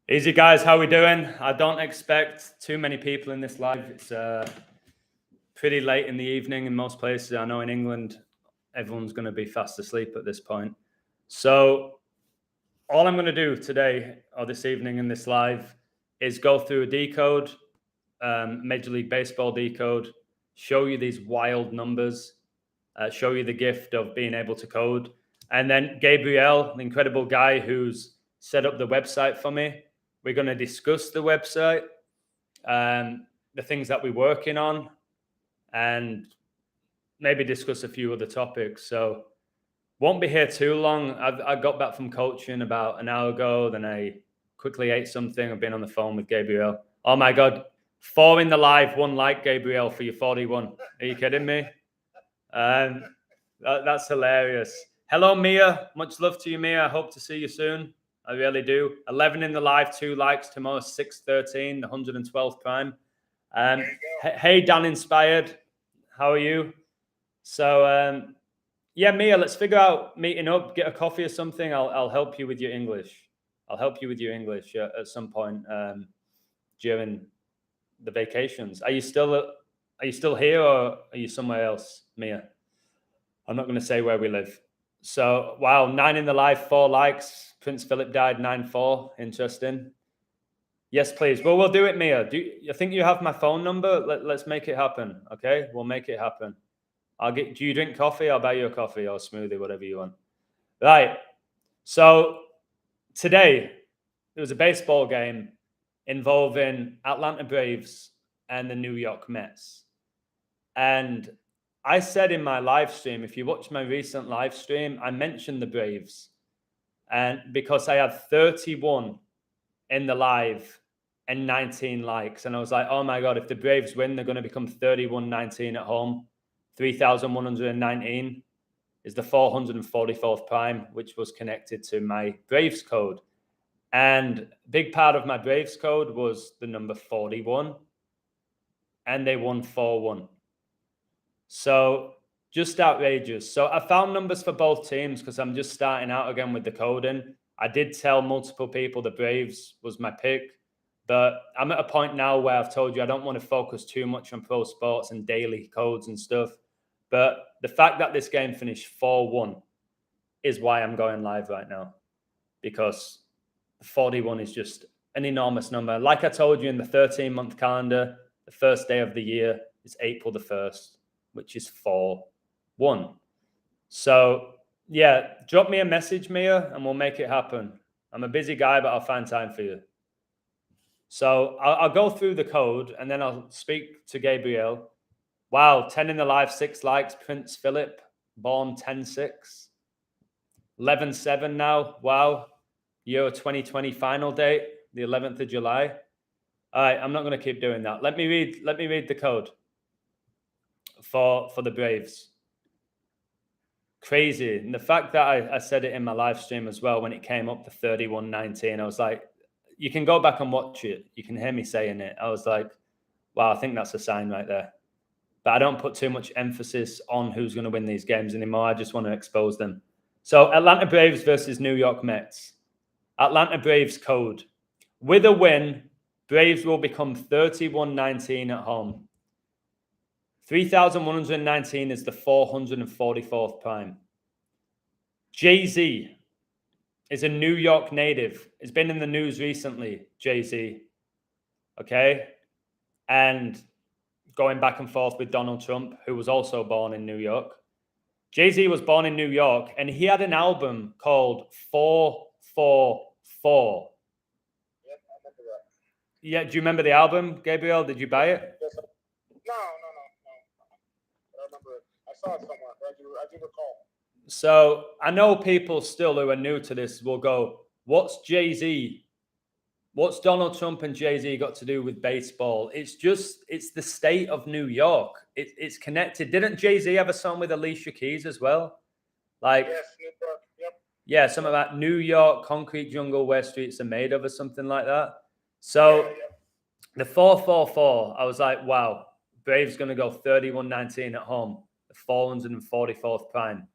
Easy guys, how we doing? I don't expect too many people in this live. It's pretty late in the evening in most places. I know in England, everyone's going to be fast asleep at this point. So all I'm going to do today or this evening in this live is go through a decode, Major League Baseball decode, show you these wild numbers, show you the gift of being able to code. And then Gabriel, the incredible guy who's set up the website for me, we're going to discuss the website, the things that we're working on, and maybe discuss a few other topics. So won't be here too long. I got back from coaching about an hour ago. Then I quickly ate something. I've been on the phone with Gabriel. Oh my God. 4 in the live, 1 like, Gabriel, for your 41. Are you kidding me? That's hilarious. Hello, Mia. Much love to you, Mia. I hope to see you soon. I really do. 11 in the live, 2 likes. Tomorrow, 613, the 112th prime. Hey, Dan Inspired. How are you? So, yeah, Mia, let's figure out meeting up, get a coffee or something. I'll help you with your English. I'll help you with your English at some point during the vacations. Are you still here, or are you somewhere else, Mia? I'm not going to say where we live. So, wow, 9 in the live, 4 likes. Prince Philip died 9-4. Interesting. Yes, please. Well, we'll do it, Mia. Do you think you have my phone number? Let's make it happen. Okay, we'll make it happen. Do you drink coffee? I'll buy you a coffee or a smoothie, whatever you want. Right. So today there was a baseball game involving Atlanta Braves and the New York Mets. And I said in my live stream, if you watch my recent live stream, I mentioned the Braves. And because I had 31 in the live and 19 likes. And I was like, oh my God, if the Braves win, they're going to become 31-19 at home. 3,119 is the 444th prime, which was connected to my Braves code. And a big part of my Braves code was the number 41. And they won 4-1. So just outrageous. So I found numbers for both teams because I'm just starting out again with the coding. I did tell multiple people the Braves was my pick, but I'm at a point now where I've told you I don't want to focus too much on pro sports and daily codes and stuff. But the fact that this game finished 4-1 is why I'm going live right now, because 41 is just an enormous number. Like I told you in the 13-month calendar, the first day of the year is April the 1st, which is 4-1. So, yeah, drop me a message, Mia, and we'll make it happen. I'm a busy guy, but I'll find time for you. So I'll go through the code, and then I'll speak to Gabriel. Wow, 10 in the live, 6 likes. Prince Philip, born 10-6. 11-7 now. Wow. Euro 2020 final date, the 11th of July. All right, I'm not going to keep doing that. Let me read the code for the Braves. Crazy. And the fact that I said it in my live stream as well when it came up to 31-19, I was like, you can go back and watch it. You can hear me saying it. I was like, wow, I think that's a sign right there. But I don't put too much emphasis on who's going to win these games anymore. I just want to expose them. So Atlanta Braves versus New York Mets. Atlanta Braves code. With a win, Braves will become 31-19 at home. 3,119 is the 444th prime. Jay-Z is a New York native. It's been in the news recently, Jay-Z. Okay? And going back and forth with Donald Trump, who was also born in New York. Jay-Z was born in New York, and he had an album called 444. Yep, I remember that. Yeah, do you remember the album, Gabriel? Did you buy it? Yes, no. I remember it. I saw it somewhere. I do recall. So I know people still who are new to this will go, what's Jay-Z? What's Donald Trump and Jay-Z got to do with baseball? It's the state of New York. It's connected. Didn't Jay-Z have a song with Alicia Keys as well? Like, yes, New York. Yep. Yeah, something about New York, concrete jungle where streets are made of, or something like that. So the 444, I was like, wow, Braves going to go 31-19 at home, the 444th prime.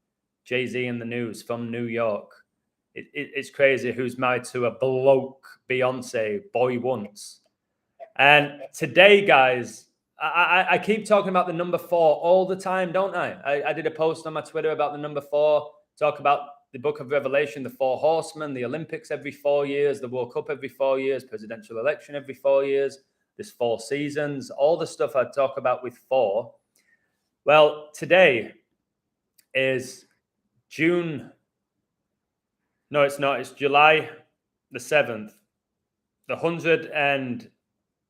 Jay-Z in the news from New York. It's crazy who's married to a bloke Beyonce boy once. And today, guys, I keep talking about the number 4 all the time, don't I? I did a post on my Twitter about the number 4, talk about the book of Revelation, the 4 horsemen, the Olympics every 4 years, the World Cup every 4 years, presidential election every 4 years, there's 4 seasons, all the stuff I talk about with 4. Well, today is June. No, it's not. It's July the 7th. The 100 and...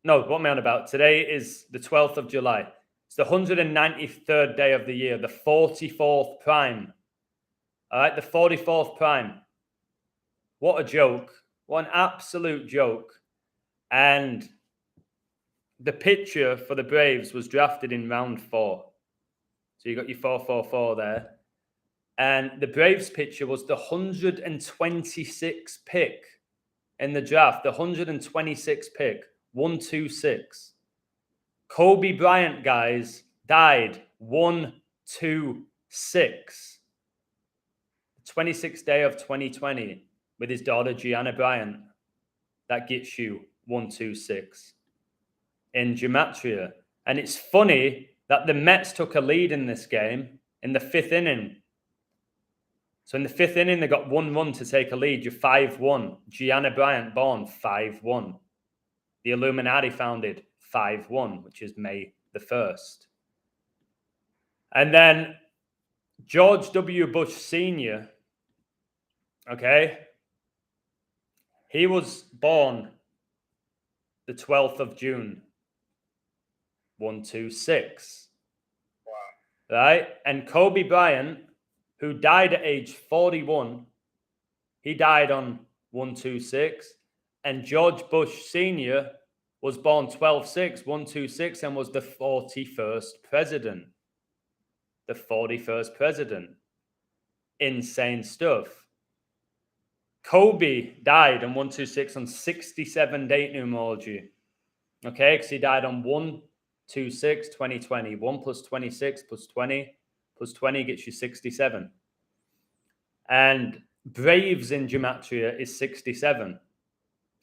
No, what am I on about? Today is the 12th of July. It's the 193rd day of the year, the 44th prime. All right, the 44th prime. What a joke. What an absolute joke. And the pitcher for the Braves was drafted in round 4. So you got your 4-4-4 there. And the Braves pitcher was the 126th pick in the draft. The 126th pick, 126. Kobe Bryant, guys, died 126. 26th day of 2020 with his daughter Gianna Bryant. That gets you 126 in gematria. And it's funny that the Mets took a lead in this game in the 5th inning. So in the 5th inning, they got 1 run to take a lead. You're 5-1. Gianna Bryant born 5-1. The Illuminati founded 5-1, which is May the 1st. And then George W. Bush Sr., okay, he was born the 12th of June, 126. Wow. Right? And Kobe Bryant, who died at age 41, he died on 126. And George Bush Sr. was born 12/6, 126, and was the 41st president. The 41st president. Insane stuff. Kobe died on 126 on 67 date numerology. Okay, because he died on 1/26/2020. 1 + 26 + 20 + 20 gets you 67. And Braves in gematria is 67,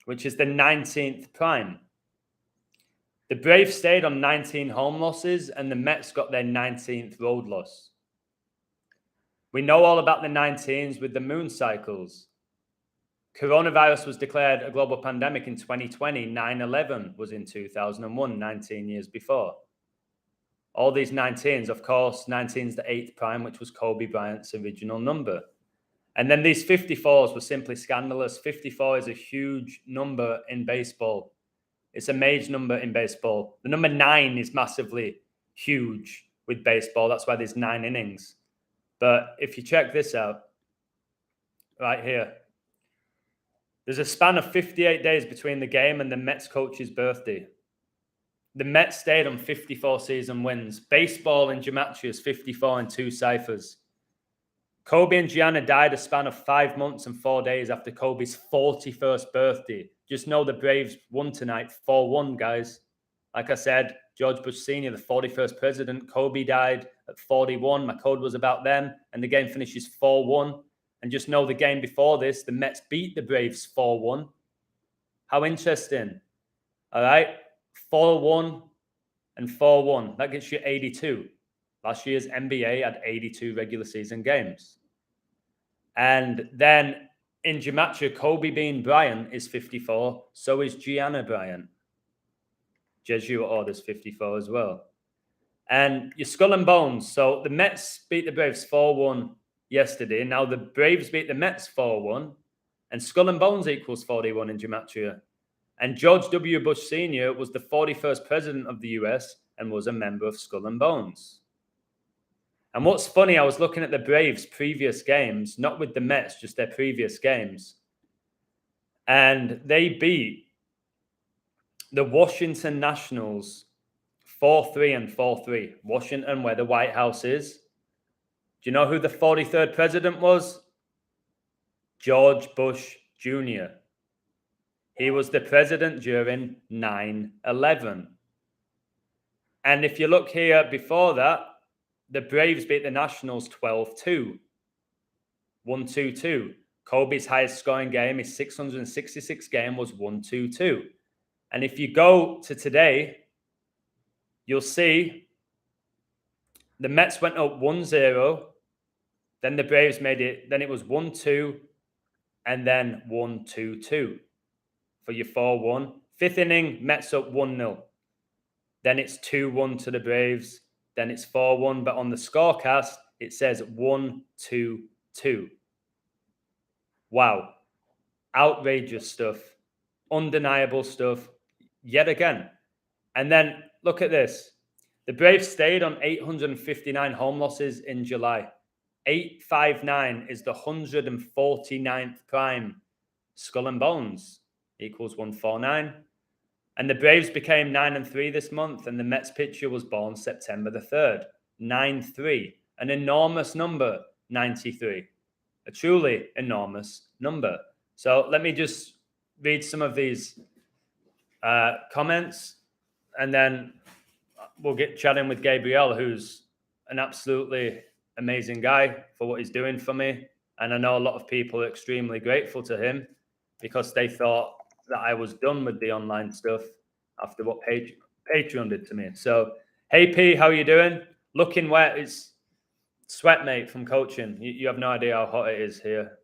which is the 19th prime. The Braves stayed on 19 home losses, and the Mets got their 19th road loss. We know all about the 19s with the moon cycles. Coronavirus was declared a global pandemic in 2020. 9/11 was in 2001, 19 years before. All these 19s, of course, 19 is the 8th prime, which was Kobe Bryant's original number. And then these 54s were simply scandalous. 54 is a huge number in baseball. It's a major number in baseball. The number 9 is massively huge with baseball. That's why there's 9 innings. But if you check this out, right here, there's a span of 58 days between the game and the Mets coach's birthday. The Mets stayed on 54 season wins. Baseball in gematria is 54 in 2 ciphers. Kobe and Gianna died a span of 5 months and 4 days after Kobe's 41st birthday. Just know the Braves won tonight 4-1, guys. Like I said, George Bush Sr., the 41st president. Kobe died at 41. My code was about them. And the game finishes 4-1. And just know the game before this, the Mets beat the Braves 4-1. How interesting. All right. 4-1 and 4-1. That gets you 82. Last year's NBA had 82 regular season games. And then in gematria, Kobe being Bryant is 54. So is Gianna Bryant. Jesuit order's 54 as well. And your skull and bones. So the Mets beat the Braves 4-1 yesterday. Now the Braves beat the Mets 4-1. And skull and bones equals 41 in gematria. And George W. Bush Sr. was the 41st president of the US and was a member of Skull and Bones. And what's funny, I was looking at the Braves' previous games, not with the Mets, just their previous games. And they beat the Washington Nationals 4-3 and 4-3. Washington, where the White House is. Do you know who the 43rd president was? George Bush Jr. He was the president during 9/11. And if you look here before that, the Braves beat the Nationals 12-2. 1-2-2. Kobe's highest scoring game, his 666 game, was 1-2-2. And if you go to today, you'll see the Mets went up 1-0. Then the Braves made it. Then it was 1-2 and then 1-2-2 for your 4-1. Fifth inning, Mets up 1-0. Then it's 2-1 to the Braves. Then it's 4-1. But on the scorecast, it says 1-2-2. Wow. Outrageous stuff. Undeniable stuff. Yet again. And then look at this. The Braves stayed on 859 home losses in July. 859 is the 149th prime. Skull and Bones equals 149. And the Braves became 9-3 this month, and the Mets pitcher was born September the 3rd. 9-3. An enormous number, 93. A truly enormous number. So let me just read some of these comments, and then we'll get chatting with Gabriel, who's an absolutely amazing guy for what he's doing for me. And I know a lot of people are extremely grateful to him because they thought that I was done with the online stuff after what Patreon did to me. So, hey P, how you doing? Looking wet. It's sweat, mate, from coaching. You have no idea how hot it is here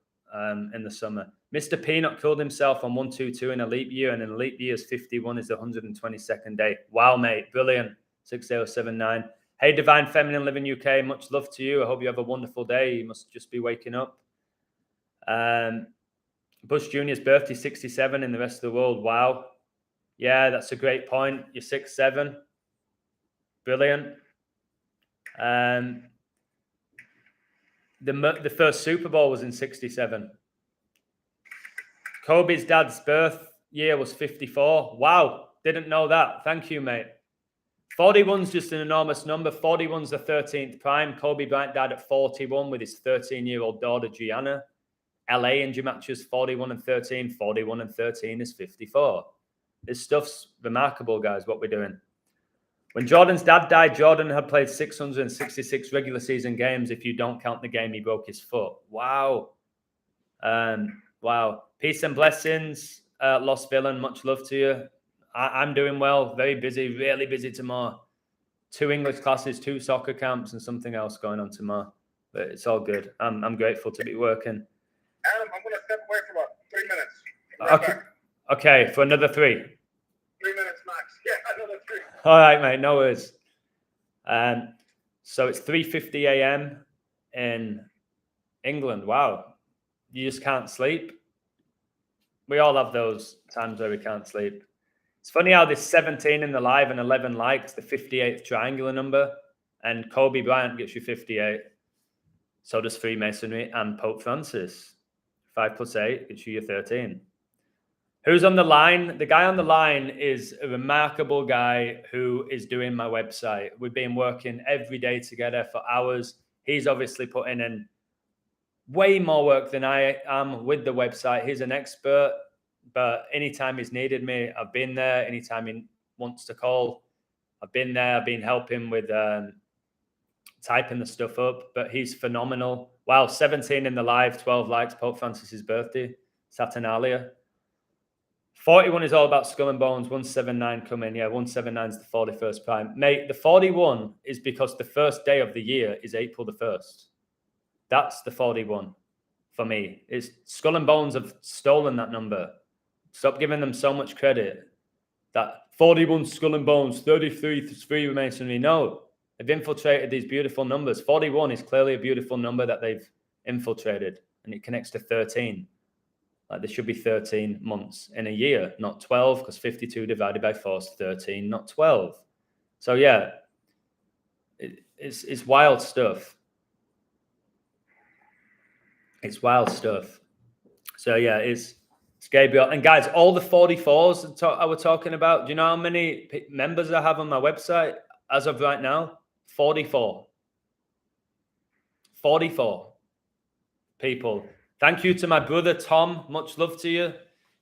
in the summer. Mr. Peanut killed himself on 1-2-2 in a leap year, and in a leap year's 51 is the 122nd day. Wow, mate, brilliant. 6079. Hey, Divine Feminine, live in UK. Much love to you. I hope you have a wonderful day. You must just be waking up. Bush Jr.'s birthday, 67 in the rest of the world. Wow. Yeah, that's a great point. You're 6'7". Brilliant. The first Super Bowl was in 67. Kobe's dad's birth year was 54. Wow. Didn't know that. Thank you, mate. 41's just an enormous number. 41's the 13th prime. Kobe Bryant died at 41 with his 13-year-old daughter, Gianna. LA injury matches 41 and 13. 41 and 13 is 54. This stuff's remarkable, guys, what we're doing. When Jordan's dad died, Jordan had played 666 regular season games if you don't count the game he broke his foot. Wow. Wow. Peace and blessings, Lost Villain. Much love to you. I'm doing well. Very busy. Really busy tomorrow. 2 English classes, 2 soccer camps, and something else going on tomorrow. But it's all good. I'm grateful to be working. Adam, I'm going to step away for about 3 minutes. Okay. Okay, for another 3. 3 minutes max. Yeah, another 3. All right, mate. No worries. So it's 3:50 a.m. in England. Wow. You just can't sleep. We all have those times where we can't sleep. It's funny how this 17 in the live and 11 likes, the 58th triangular number, and Kobe Bryant gets you 58. So does Freemasonry and Pope Francis. 5 + 8 gets you your 13. Who's on the line? The guy on the line is a remarkable guy who is doing my website. We've been working every day together for hours. He's obviously putting in way more work than I am with the website. He's an expert, but anytime he's needed me, I've been there. Anytime he wants to call, I've been there. I've been helping with typing the stuff up, but he's phenomenal. Wow, 17 in the live, 12 likes, Pope Francis's birthday, Saturnalia. 41 is all about Skull and Bones. 179 come in. Yeah, 179 is the 41st prime. Mate, the 41 is because the first day of the year is April the 1st. That's the 41 for me. It's Skull and Bones have stolen that number. Stop giving them so much credit. That 41 Skull and Bones, 33 Freemasonry. No, they've infiltrated these beautiful numbers. 41 is clearly a beautiful number that they've infiltrated, and it connects to 13. Like there should be 13 months in a year, not 12, because 52 divided by 4 is 13, not 12. So yeah, it's wild stuff. It's wild stuff. So yeah, it's Gabriel. And guys, all the 44s I was talking about, do you know how many members I have on my website as of right now? 44. 44 people. Thank you to my brother, Tom. Much love to you.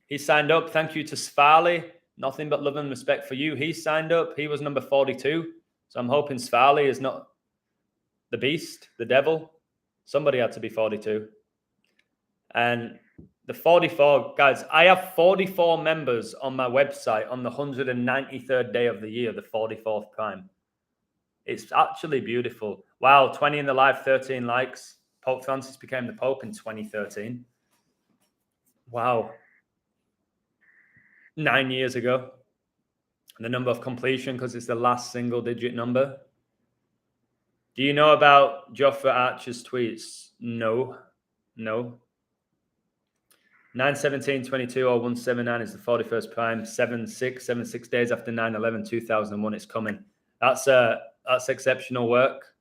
He signed up. Thank you to Svarley. Nothing but love and respect for you. He signed up. He was number 42. So I'm hoping Svarley is not the beast, the devil. Somebody had to be 42. And the 44, guys, I have 44 members on my website on the 193rd day of the year, the 44th prime. It's actually beautiful. Wow, 20 in the live, 13 likes. Pope Francis became the Pope in 2013. Wow. 9 years ago. The number of completion, because it's the last single digit number. Do you know about Jofra Archer's tweets? No. 9/17/22 or 179 is the 41st prime. 76 days after 9/11/2001. It's coming. That's exceptional work.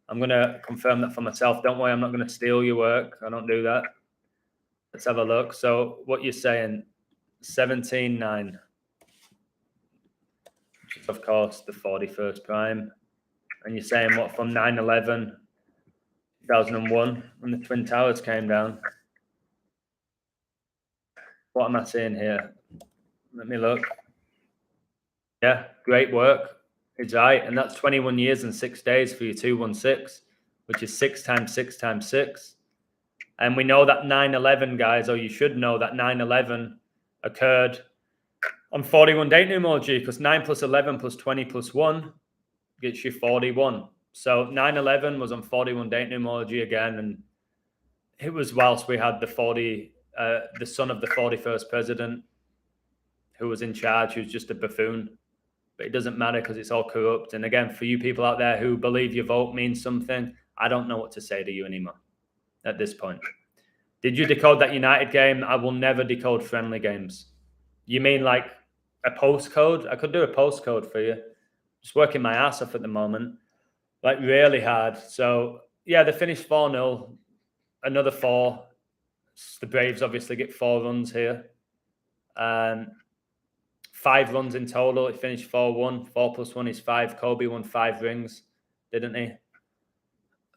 I'm gonna confirm that for myself. Don't worry, I'm not gonna steal your work. I don't do that. Let's have a look. So what you're saying, 17/9, which is of course the 41st prime, and you're saying what from 9/11/2001 when the Twin Towers came down. What am I saying here? Let me look. Yeah, great work. It's right. And that's 21 years and 6 days for your 216, which is 6 times 6 times 6. And we know that 9/11, guys, or you should know that 9/11 occurred on 41 date numerology, because 9 plus 11 plus 20 plus 1 gets you 41. So 9/11 was on 41 date numerology again. And it was whilst we had the son of the 41st president who was in charge, who's just a buffoon. But it doesn't matter because it's all corrupt. And again, for you people out there who believe your vote means something, I don't know what to say to you anymore at this point. Did you decode that United game? I will never decode friendly games. You mean like a postcode? I could do a postcode for you. Just working my ass off at the moment. Like really hard. So yeah, they finished 4-0. Another 4. The Braves obviously get 4 runs here. 5 runs in total. It finished 4-1. 4 plus 1 is 5. Kobe won 5 rings, didn't he?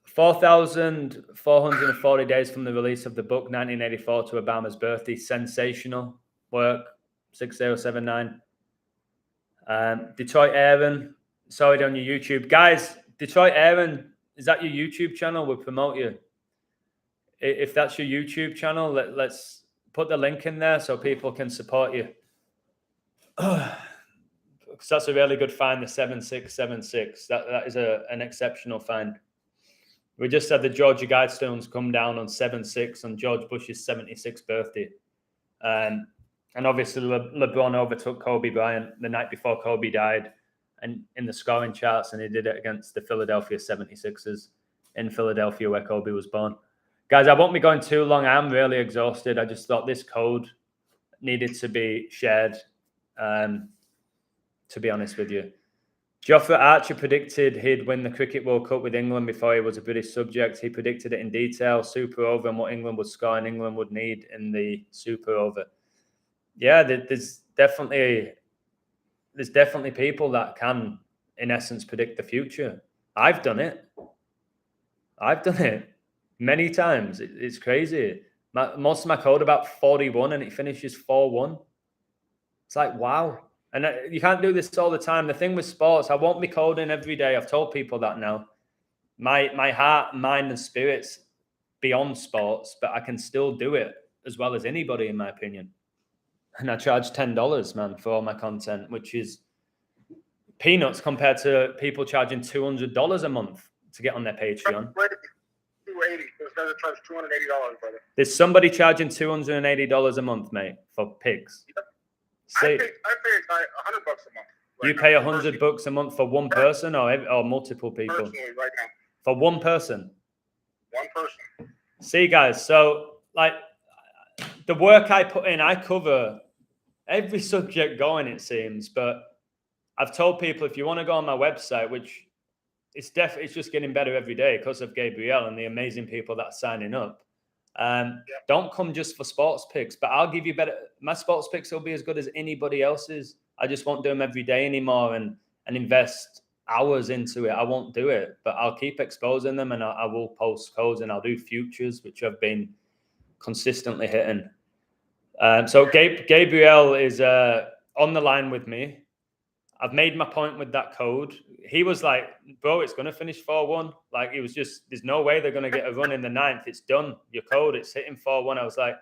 4,440 days from the release of the book, 1984 to Obama's birthday. Sensational work. 6079. Detroit Aaron, saw it on your YouTube. Guys, Detroit Aaron, is that your YouTube channel? We'll promote you. If that's your YouTube channel, let's put the link in there so people can support you. Because that's a really good find, the 7676. That is an exceptional find. We just had the Georgia Guidestones come down on 7/6 on George Bush's 76th birthday. And obviously LeBron overtook Kobe Bryant the night before Kobe died and in the scoring charts, and he did it against the Philadelphia 76ers in Philadelphia where Kobe was born. Guys, I won't be going too long. I'm really exhausted. I just thought this code needed to be shared, to be honest with you. Jofra Archer predicted he'd win the Cricket World Cup with England before he was a British subject. He predicted it in detail, super over, and what England would score and England would need in the super over. Yeah, there's definitely people that can, in essence, predict the future. I've done it many times. It's crazy. Most of my code about 41 and it finishes 4-1. It's like, wow. And you can't do this all the time. The thing with sports, I won't be coding every day. I've told people that now. My heart, mind, and spirit's beyond sports, but I can still do it as well as anybody, in my opinion. And I charge $10, man, for all my content, which is peanuts compared to people charging $200 a month to get on their Patreon. $280. Those guys are charged $280, brother. There's somebody charging $280 a month, mate, for pigs. Yep. See, I pay $100 a month. You pay $100 a month for one person or multiple people? Personally, right now. For one person? One person. See, guys, so like the work I put in, I cover every subject going, it seems. But I've told people, if you want to go on my website, which it's just getting better every day because of Gabriel and the amazing people that are signing up. Don't come just for sports picks, but I'll give you better. My sports picks will be as good as anybody else's. I just won't do them every day anymore and invest hours into it. I won't do it, but I'll keep exposing them, and I will post codes, and I'll do futures, which I've been consistently hitting. So Gabriel is on the line with me. I've made my point with that code. He was like, bro, it's going to finish 4-1. Like, it was just, there's no way they're going to get a run in the 9th. It's done. Your code, it's hitting 4-1. I was like,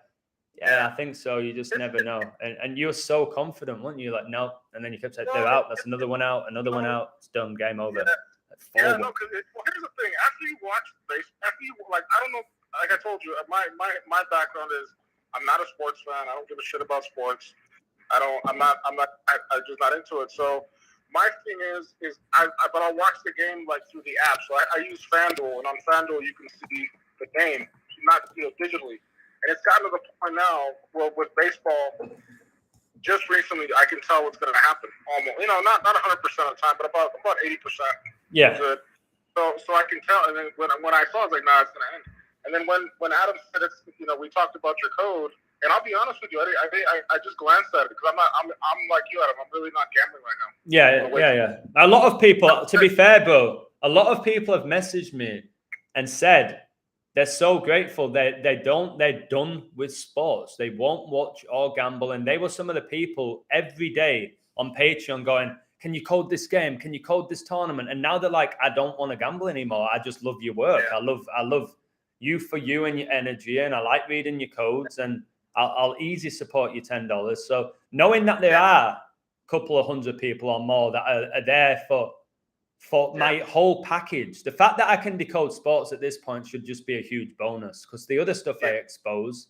yeah, I think so. You just never know. And you were so confident, weren't you? Like, no. And then you kept saying, they're out. That's another one out. Another one out. It's done. Game over. Yeah, no, because here's the thing. After you watch like, I don't know, like I told you, my background is I'm not a sports fan. I don't give a shit about sports. I'm just not into it. So my thing is but I'll watch the game like through the app. So I use FanDuel, and on FanDuel you can see the game, not digitally. And it's gotten to the point now where with baseball, just recently I can tell what's going to happen. Almost, not 100% of the time, but about 80%. Yeah. Good. So I can tell. And then when I saw, I was like, nah, it's going to end. And then when Adam said it's, we talked about your code. And I'll be honest with you, I just glanced at it because I'm like you, Adam. I'm really not gambling right now. Yeah. A lot of people, to be fair, bro, a lot of people have messaged me and said they're so grateful they're done with sports. They won't watch or gamble. And they were some of the people every day on Patreon going, can you code this game? Can you code this tournament? And now they're like, I don't want to gamble anymore. I just love your work. Yeah. I love you for you and your energy, and I like reading your codes, and I'll easily support you $10. So knowing that there are a couple of hundred people or more that are there for my whole package, the fact that I can decode sports at this point should just be a huge bonus, because the other stuff I expose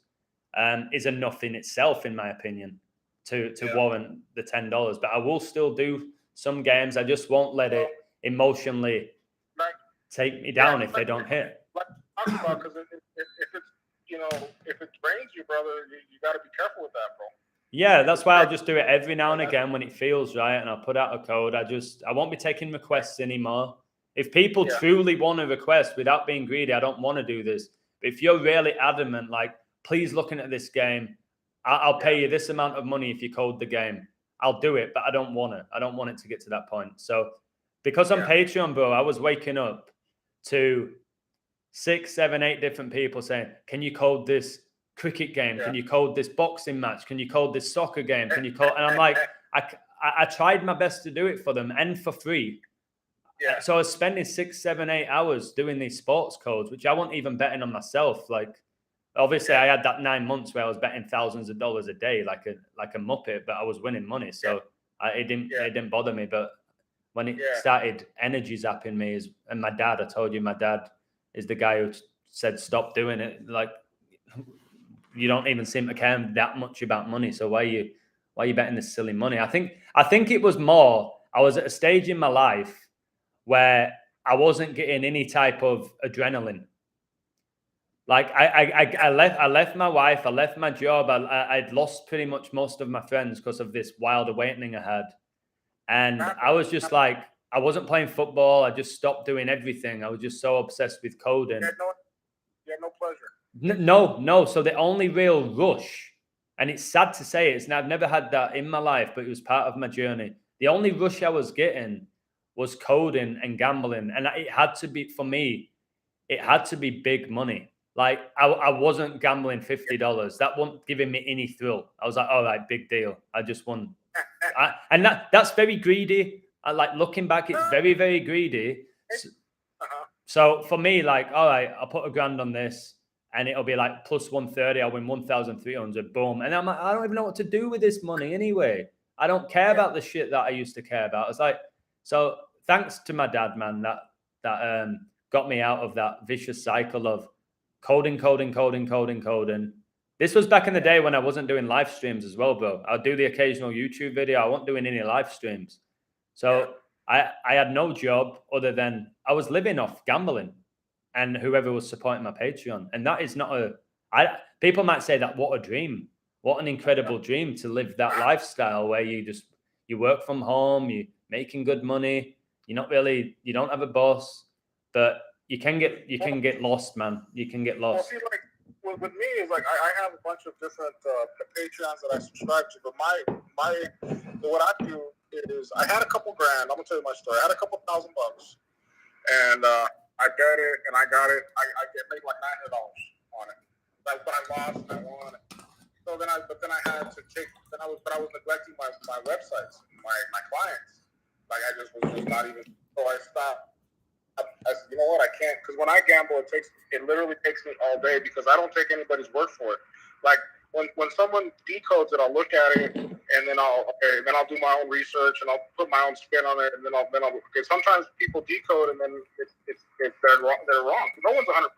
is enough in itself, in my opinion, to warrant the $10. But I will still do some games. I just won't let it emotionally take me down if they don't hit. Because if it drains you, brother, you got to be careful with that, bro. Yeah, that's why I'll just do it every now and again when it feels right, and I'll put out a code. I won't be taking requests anymore. If people truly want to request without being greedy, I don't want to do this. But if you're really adamant, like, please looking at this game, I'll pay you this amount of money if you code the game, I'll do it, but I don't want it. I don't want it to get to that point. So because on Patreon, bro, I was waking up to 6, 7, 8 different people saying, can you code this cricket game? Can you code this boxing match? Can you code this soccer game? Can you code? And I'm like, I tried my best to do it for them and for free. Yeah. So I was spending 6, 7, 8 hours doing these sports codes, which I wasn't even betting on myself. Like, obviously I had that 9 months where I was betting thousands of dollars a day, like a muppet, but I was winning money. So it didn't bother me. But when it started energy zapping me, and my dad, I told you, my dad is the guy who said, stop doing it. Like, you don't even seem to care that much about money. So why are you betting this silly money? I think it was more, I was at a stage in my life where I wasn't getting any type of adrenaline. Like I left my wife, I left my job. I'd lost pretty much most of my friends because of this wild awakening I had. And I was just like, I wasn't playing football. I just stopped doing everything. I was just so obsessed with coding. You had no pleasure. No. So the only real rush, and it's sad to say it, I've never had that in my life, but it was part of my journey. The only rush I was getting was coding and gambling. And it had to be, for me, it had to be big money. Like, I wasn't gambling $50. That wasn't giving me any thrill. I was like, all right, big deal. I just won. And that's very greedy. Like, looking back, it's very, very greedy. So for me, like, all right, I'll put $1,000 on this, and it'll be like plus 130. I'll win 1,300. Boom. And I'm like, I don't even know what to do with this money anyway. I don't care about the shit that I used to care about. It's like, so thanks to my dad, man, that got me out of that vicious cycle of coding. This was back in the day when I wasn't doing live streams as well, bro. I'll do the occasional YouTube video. I wasn't doing any live streams. So I had no job other than I was living off gambling and whoever was supporting my Patreon. And that is not people might say that, what a dream. What an incredible dream to live that lifestyle where you work from home, you're making good money. You don't have a boss, but you can get lost, man. You can get lost. Well, see, like, with me, it's like I have a bunch of different Patreons that I subscribe to, but what I do is I had a couple grand. I'm gonna tell you my story. I had a couple $1,000, and I bet it, and I got it. I made like $900 on it. But I lost, and I won. So then I had to take. I was neglecting my websites, my clients. I just was just not even. So I stopped. I said, you know what? I can't, because when I gamble, it literally takes me all day because I don't take anybody's word for it. Like when someone decodes it, I'll look at it and then I'll do my own research and I'll put my own spin on it and then I'll okay. Sometimes people decode and then they're wrong. No one's 100%,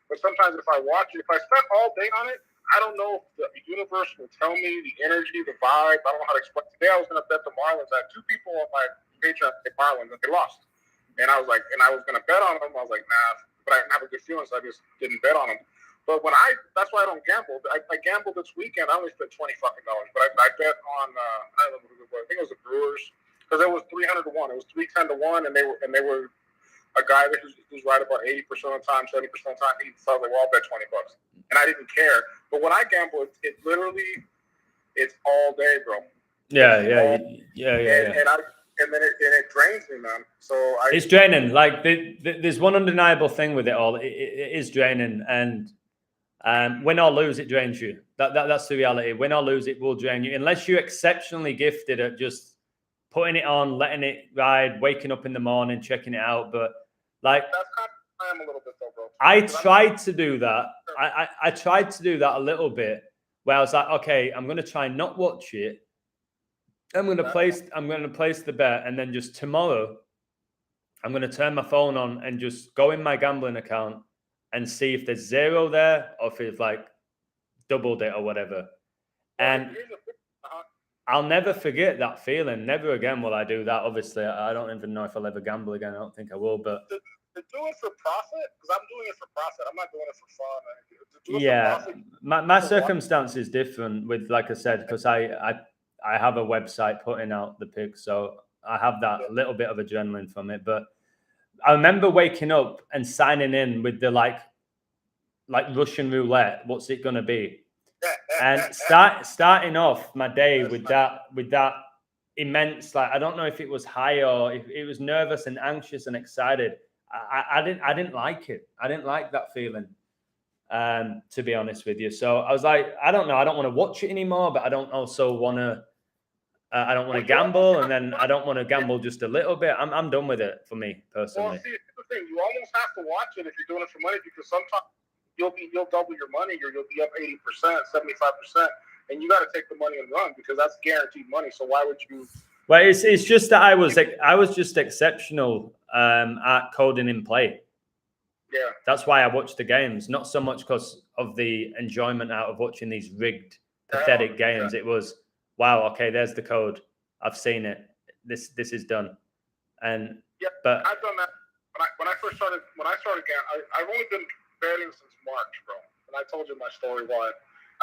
but sometimes if I watch it, if I spend all day on it, I don't know if the universe will tell me the energy, the vibe. I don't know how to explain. Today I was going to bet the Marlins. I had 2 people on my Patreon at the Marlins and they lost. And I was like, and I was going to bet on them. I was like, nah, but I didn't have a good feeling, so I just didn't bet on them. But that's why I don't gamble. I gambled this weekend. I only spent $20 fucking, but I bet on, I don't know who it was. I think it was the Brewers because it was 300 to 1. It was 310 to 1, and they were a guy who's right about 80% of the time, 70% of the time. So I was like, well, I'll bet $20, and I didn't care. But when I gamble, it literally, it's all day, bro. Yeah. And then it drains me, man. So it's draining. Like there's one undeniable thing with it all. It is draining, and win or lose, it drains you. That's the reality. Win or lose, it will drain you unless you're exceptionally gifted at just putting it on, letting it ride, waking up in the morning, checking it out. But like that's kind of I am a little bit though, bro. I tried to do that. I tried to do that a little bit where I was like, okay, I'm going to try not watch it. I'm going to place the bet, and then just tomorrow, I'm going to turn my phone on and just go in my gambling account and see if there's 0 there or if it's like doubled it or whatever. And I'll never forget that feeling. Never again will I do that. Obviously, I don't even know if I'll ever gamble again. I don't think I will. But to do it for profit, because I'm doing it for profit. I'm not doing it for fun. My circumstance is different. With like I said, because I have a website putting out the picks, so I have that little bit of adrenaline from it. But I remember waking up and signing in with the like Russian roulette. What's it gonna be? And starting off my day with that immense, like, I don't know if it was high or if it was nervous and anxious and excited. I didn't like it. I didn't like that feeling. To be honest with you. So I was like, I don't know. I don't want to watch it anymore, but I don't also want to. I don't want to gamble, and then I don't want to gamble just a little bit. I'm done with it for me personally. Well, see, it's the thing. You almost have to watch it if you're doing it for money, because sometimes you'll double your money, or you'll be up 80%, 75%, and you got to take the money and run because that's guaranteed money. So why would you? Well, it's just that I was just exceptional at coding in play. Yeah, that's why I watch the games, not so much because of the enjoyment out of watching these rigged, pathetic games. It was, wow, okay, there's the code. I've seen it. This is done. And yeah, but I've done that when I started gambling. I've only been betting since March, bro. And I told you my story why.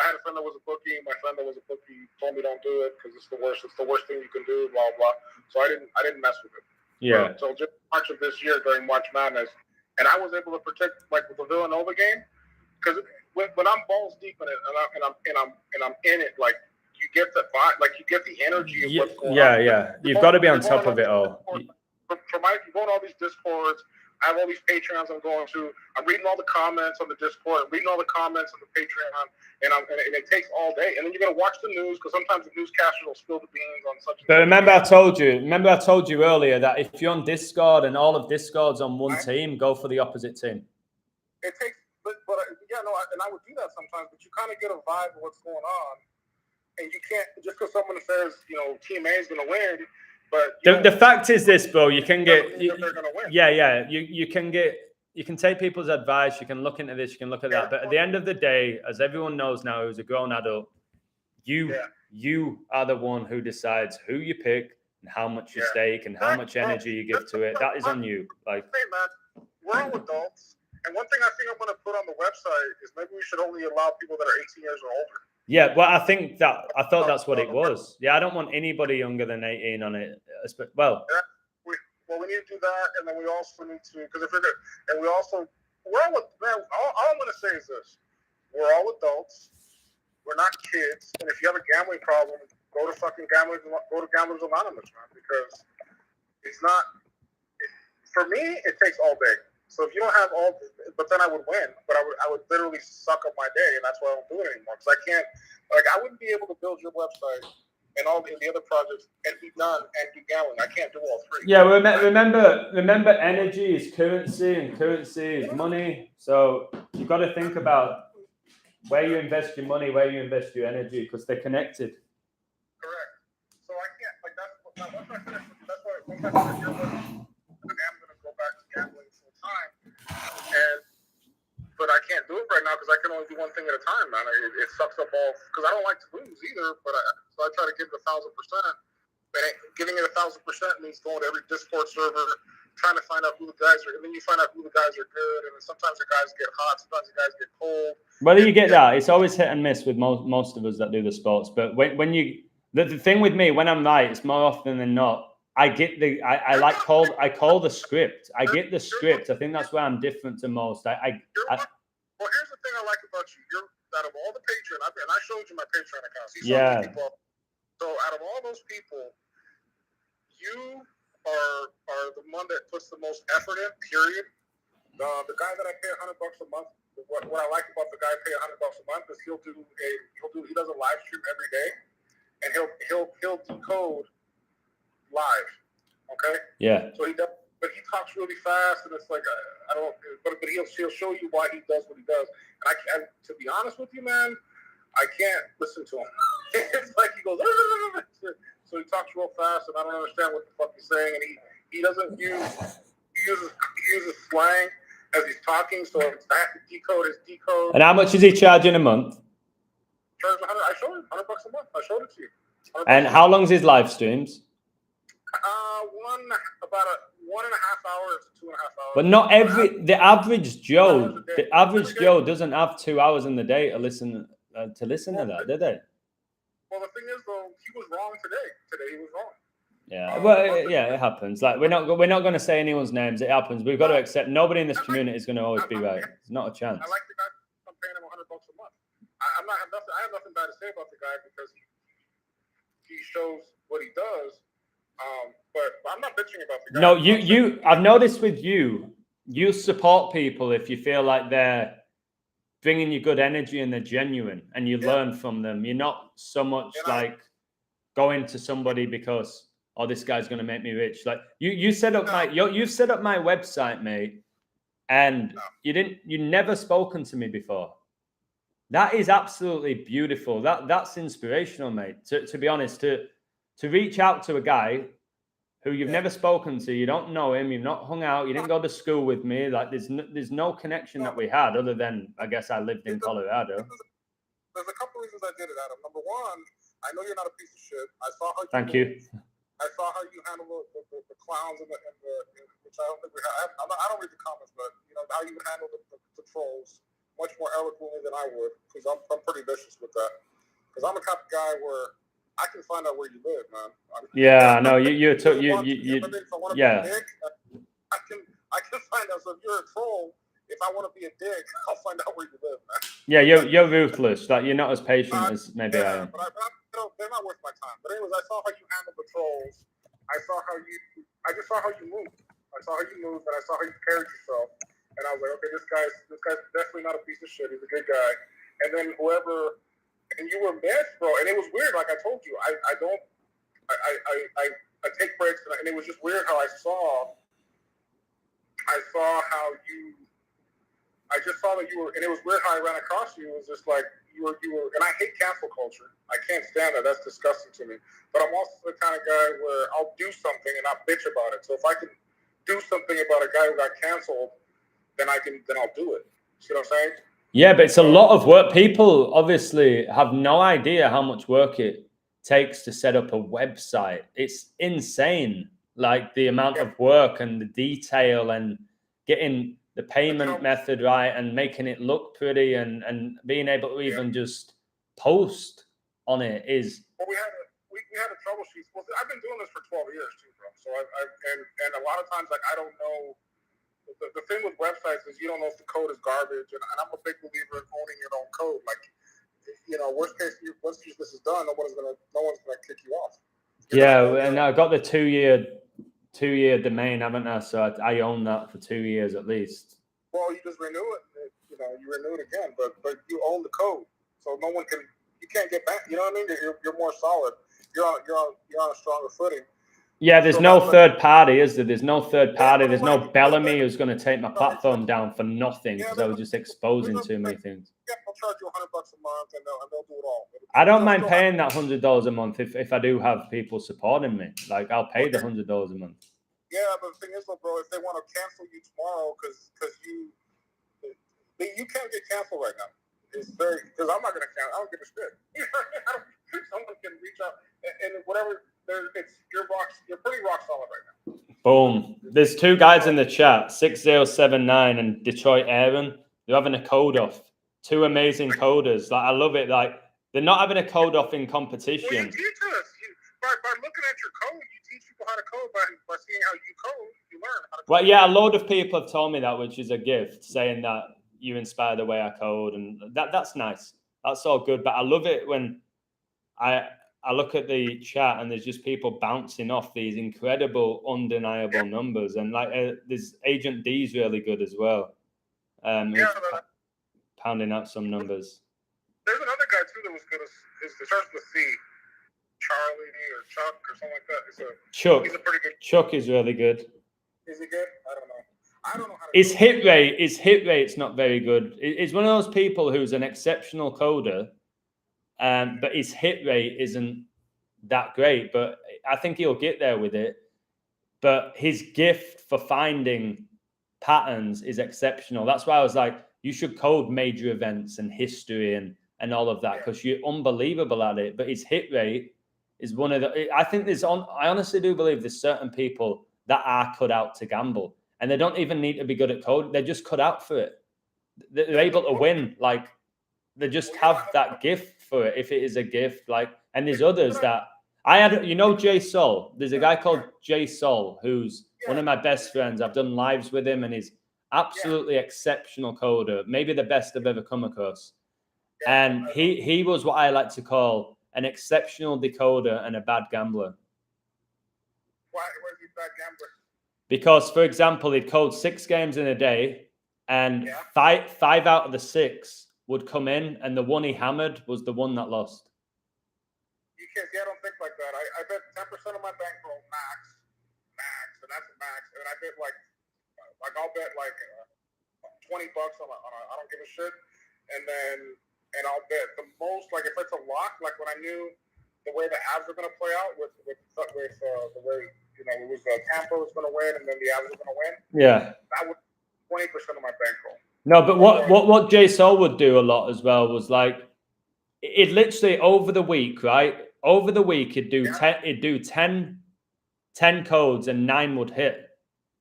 I had a friend that was a bookie. My friend that was a bookie told me don't do it because it's the worst. It's the worst thing you can do. Blah blah. So I didn't mess with it. Yeah. So just March of this year during March Madness. And I was able to protect, like with the Villanova game, because when I'm balls deep in it and I'm in it, like you get the vibe, like you get the energy of what's going on. Yeah. You've got to be on top of it all. You go on all these Discords. I have all these Patreons I'm going to. I'm reading all the comments on the Discord. I'm reading all the comments on the Patreon, and it takes all day. And then you got to watch the news because sometimes the newscasters will spill the beans on such. But remember, I told you earlier that if you're on Discord and all of Discord's on one team, go for the opposite team. It takes, but yeah, no, and I would do that sometimes. But you kind of get a vibe of what's going on, and you can't just because someone says Team A is going to win. But the fact is this, bro. You can get they're gonna win. Yeah. You can take people's advice. You can look into this. You can look at that. But at the end of the day, as everyone knows now, who's a grown adult, you are the one who decides who you pick and how much you stake and how much energy you give to it. That is on you. Like, hey man, we're all adults, and one thing I think I'm going to put on the website is maybe we should only allow people that are 18 years or older. Yeah, well, I thought that's what it was. Yeah, I don't want anybody younger than 18 on it. Well, we need to do that, and then we also need to, because if we're good, and we're all, all I'm going to say is this: we're all adults. We're not kids, and if you have a gambling problem, go to Gamblers Anonymous, man, because it's not. For me, it takes all day. So if you don't have all, but then I would win. But I would literally suck up my day, and that's why I don't do it anymore. Because I can't, I wouldn't be able to build your website and all the other projects and be done and do gambling. I can't do all three. Yeah, remember, energy is currency, and currency is money. So you've got to think about where you invest your money, where you invest your energy, because they're connected. Correct. So I can't, like, once I finish, that's why once I finish your work, I am going to go back to gambling full time. But I can't do it right now because I can only do one thing at a time, man. It sucks up all, because I don't like to lose either, but so I try to give it 1,000%. But giving it 1,000% means going to every Discord server, trying to find out who the guys are, and then you find out who the guys are good, and then sometimes the guys get hot, sometimes the guys get cold. Whether you get that, it's always hit and miss with most of us that do the sports. But when you, the thing with me, when I'm right, it's more often than not, I get I call the script. I get the script. I think that's where I'm different to most. Well, here's the thing I like about you. You're out of all the Patreon, and I showed you my Patreon account. Yeah. So out of all those people, you are the one that puts the most effort in. Period. The guy that I pay $100 a month. What I like about the guy I pay $100 a month is he does a live stream every day, and he'll decode live. Okay. Yeah. So he does, but he talks really fast, and it's like I don't. But he'll show you why he does what he does. And to be honest with you, man, I can't listen to him. It's like he goes. So he talks real fast, and I don't understand what the fuck he's saying, and he doesn't uses slang as he's talking, so I have to decode his decode. And how much is he charging a month? I showed him $100 a month. I showed it to you. And how long's his live streams? About 1.5 hours to 2.5 hours. But not the average Joe doesn't have 2 hours in the day to listen to that, do they? Well, the thing is, though, he was wrong today. Today he was wrong. Yeah, well, yeah, it happens. Like we're not going to say anyone's names. It happens. We've got to accept nobody in this community is going to always be right. It's not a chance. I like the guy. I'm paying him $100 a month. I have nothing bad to say about the guy because he shows what he does. But I'm not bitching about the guy. No, I've noticed with you support people if you feel like they're bringing you good energy and they're genuine and you learn from them. You're not so much like going to somebody because, oh, this guy's going to make me rich. Like you set up you've set up my website, mate, and you never spoken to me before. That is absolutely beautiful. That's inspirational, mate. To be honest, to reach out to a guy who you've never spoken to, you don't know him, you've not hung out, you didn't go to school with me. Like there's no connection that we had other than I guess I lived in Colorado. There's a couple reasons I did it, Adam. Number one, I know you're not a piece of shit. I saw how Thank you. I saw how you handle the clowns and which I don't think we have. I don't read the comments, but you know how you handle the trolls much more eloquently than I would, because I'm pretty vicious with that. Because I'm the type of guy where I can find out where you live, man. Yeah, no, you if I want to be big, I can find out. So if you're a troll, if I want to be a dick, I'll find out where you live, man. Yeah, you're ruthless. Like you're not as patient as maybe I am. But they're not worth my time. But anyways, I saw how you handle the trolls. I just saw how you moved. I saw how you moved, and I saw how you carried yourself. And I was like, okay, this guy's definitely not a piece of shit. He's a good guy. And then and you were missed, bro. And it was weird. Like I told you, I take breaks, and it was just weird how I saw how you. I just saw that you were, and it was weird how I ran across you. It was just like you were, and I hate cancel culture. I can't stand that. That's disgusting to me. But I'm also the kind of guy where I'll do something and not bitch about it. So if I can do something about a guy who got canceled, then I'll do it. See what I'm saying? Yeah, but it's a lot of work. People obviously have no idea how much work it takes to set up a website. It's insane, like the amount of work and the detail and getting the payment method right and making it look pretty and being able to even just post on it is. Well, we had a troubleshoot. Well, I've been doing this for 12 years too, bro. So and a lot of times, like, I don't know. The thing with websites is you don't know if the code is garbage, and I'm a big believer in owning your own code. Like, you know, worst case, once this is done, no one's gonna kick you off. And I got the 2-year domain, haven't I? So I own that for 2 years at least. Well, you just renew it. You know, you renew it again, but you own the code, so no one can. You can't get back. You know what I mean? You're more solid. you're on a stronger footing. Yeah, there's no third party, is there? There's no third party. There's no Bellamy who's going to take my platform down for nothing because I was just exposing too many things. Yeah, they'll charge you $100 a month and they'll do it all. I don't mind paying that $100 a month if I do have people supporting me. Like, I'll pay the $100 a month. Yeah, but the thing is, though, bro, if they want to cancel you tomorrow because you can't get canceled right now. It's very because I'm not gonna cancel. I don't give a shit. Someone can reach out and whatever. You're pretty rock solid right now. Boom. There's two guys in the chat, 6079 and Detroit Aaron. They're having a code off. Two amazing coders. Like, I love it. Like, they're not having a code off in competition. Well, you teach us. By looking at your code, you teach people how to code. By seeing how you code, you learn how to code. Well, yeah, a load of people have told me that, which is a gift, saying that you inspire the way I code, and that's nice. That's all good. But I love it when I look at the chat and there's just people bouncing off these incredible, undeniable numbers. And like, there's Agent D's really good as well. Pounding out some numbers. There's another guy too that was good. It starts with C. Charlie or Chuck or something like that. Chuck. He's a pretty good. Chuck is really good. Is he good? I don't know. I don't know how to. His hit rate's not very good. He's one of those people who's an exceptional coder, but his hit rate isn't that great. But I think he'll get there with it. But his gift for finding patterns is exceptional. That's why I was like, you should code major events and history and all of that because you're unbelievable at it. But his hit rate is one of the. I think I honestly do believe there's certain people that are cut out to gamble. And they don't even need to be good at code. They're just cut out for it. They're able to win. Like, they just have that gift for it, if it is a gift. Like, and there's others that I had, Jay Sol. There's a guy called Jay Sol, who's one of my best friends. I've done lives with him, and he's absolutely exceptional coder. Maybe the best I've ever come across. And he was what I like to call an exceptional decoder and a bad gambler. Why is he a bad gambler? Because, for example, he'd code 6 games in a day, and five out of the 6 would come in, and the one he hammered was the one that lost. You can't. I don't think like that. I bet 10% of my bankroll max, and that's a max. And I bet I'll bet $20 on I don't give a shit, and I'll bet the most if it's a lock, like when I knew the way the Avs were going to play out with the way. It was Tampa was going to win, and then the Avs were going to win. Yeah, that was 20% of my bankroll. No, but what Jay Sol would do a lot as well was it literally over the week, right? Over the week, he'd do 10 codes and 9 would hit,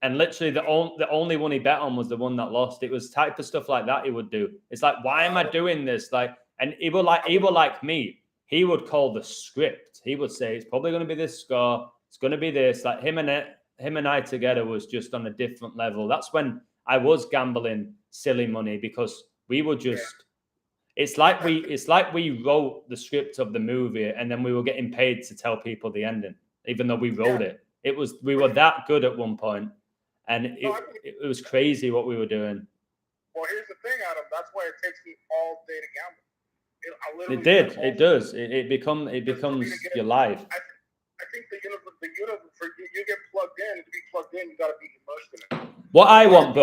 and literally the only one he bet on was the one that lost. It was type of stuff like that he would do. It's like, why am I doing this? And he would like me. He would call the script. He would say it's probably going to be this score. It's going to be this. Like him and I together was just on a different level. That's when I was gambling silly money because we were just. It's like we wrote the script of the movie and then we were getting paid to tell people the ending, even though we wrote it. We were that good at one point, and it was crazy what we were doing. Well, here's the thing, Adam. That's why it takes me all day to gamble. It does. It becomes your life. I think the universe for you get plugged in. To be plugged in, you got to be immersed in it. What I want,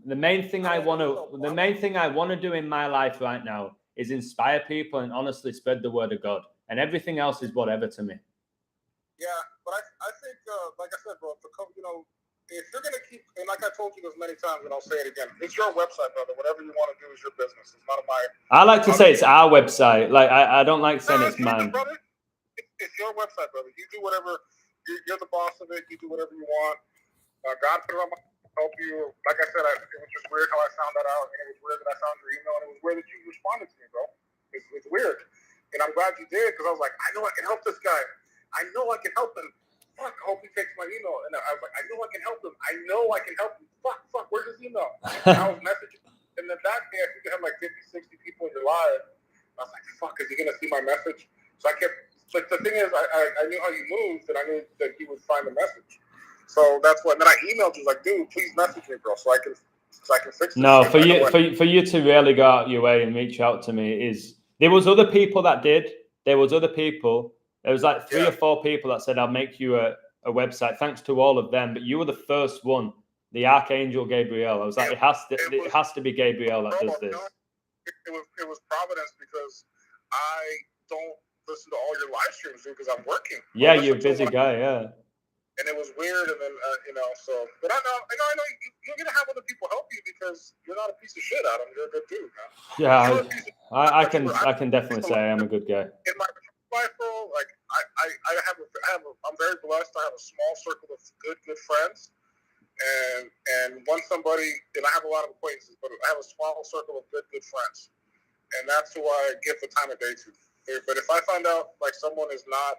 the main thing I want to do in my life right now is inspire people and honestly spread the word of God. And everything else is whatever to me. Yeah, but I think, like I said, bro, if you're gonna keep, and like I told you this many times, and I'll say it again, it's your website, brother. Whatever you want to do is your business. It's none of my. I like to say it's our website. Like I don't like saying it's mine. Brother. It's your website, brother. You do whatever. You're the boss of it. You do whatever you want. God put it on my help you. Like I said, it was just weird how I found that out, and it was weird that I found your email, and it was weird that you responded to me, bro. It's weird, and I'm glad you did because I was like, I know I can help this guy. I know I can help him. Fuck, I hope he takes my email. And I was like, I know I can help him. I know I can help him. Fuck, where's his email? And I was messaging, and then that day I think you had 50, 60 people in your live. I was like, fuck, is he gonna see my message? So I kept. Like the thing is, I knew how you moved, and I knew that he would find the message. So that's what. And then I emailed you like, dude, please message me, bro, so I can fix this. No, for you to really go out your way and reach out to me is there was other people that did. There was other people, There was like 3 or 4 people that said, I'll make you a website. Thanks to all of them. But you were the first one, the Archangel Gabriel. I was like, it has to be Gabriel that does this. It was Providence, because I don't listen to all your live streams, dude, because I'm working. Yeah, you're a busy guy, yeah. And it was weird, and then so. But I know you're gonna have other people help you, because you're not a piece of shit, Adam. You're a good dude, man. Yeah, I can definitely say I'm a good guy. In my life, bro, like I'm very blessed. I have a small circle of good friends, and somebody, and I have a lot of acquaintances, but I have a small circle of good friends, and that's who I give the time of day to. But if I find out like someone is not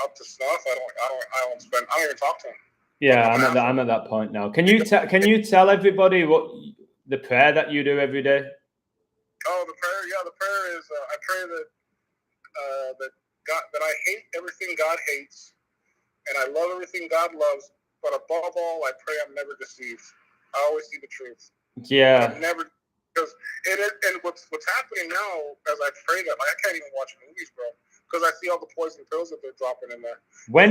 up to snuff, I don't even talk to them. Yeah, I'm at that point now. Can you tell everybody what the prayer that you do every day? Oh, the prayer. Yeah, the prayer is I pray that I hate everything God hates, and I love everything God loves. But above all, I pray I'm never deceived. I always see the truth. Yeah. I'm never, because and what's happening now as I pray that, like, I can't even watch movies, bro, because I see all the poison pills that they're dropping in there. When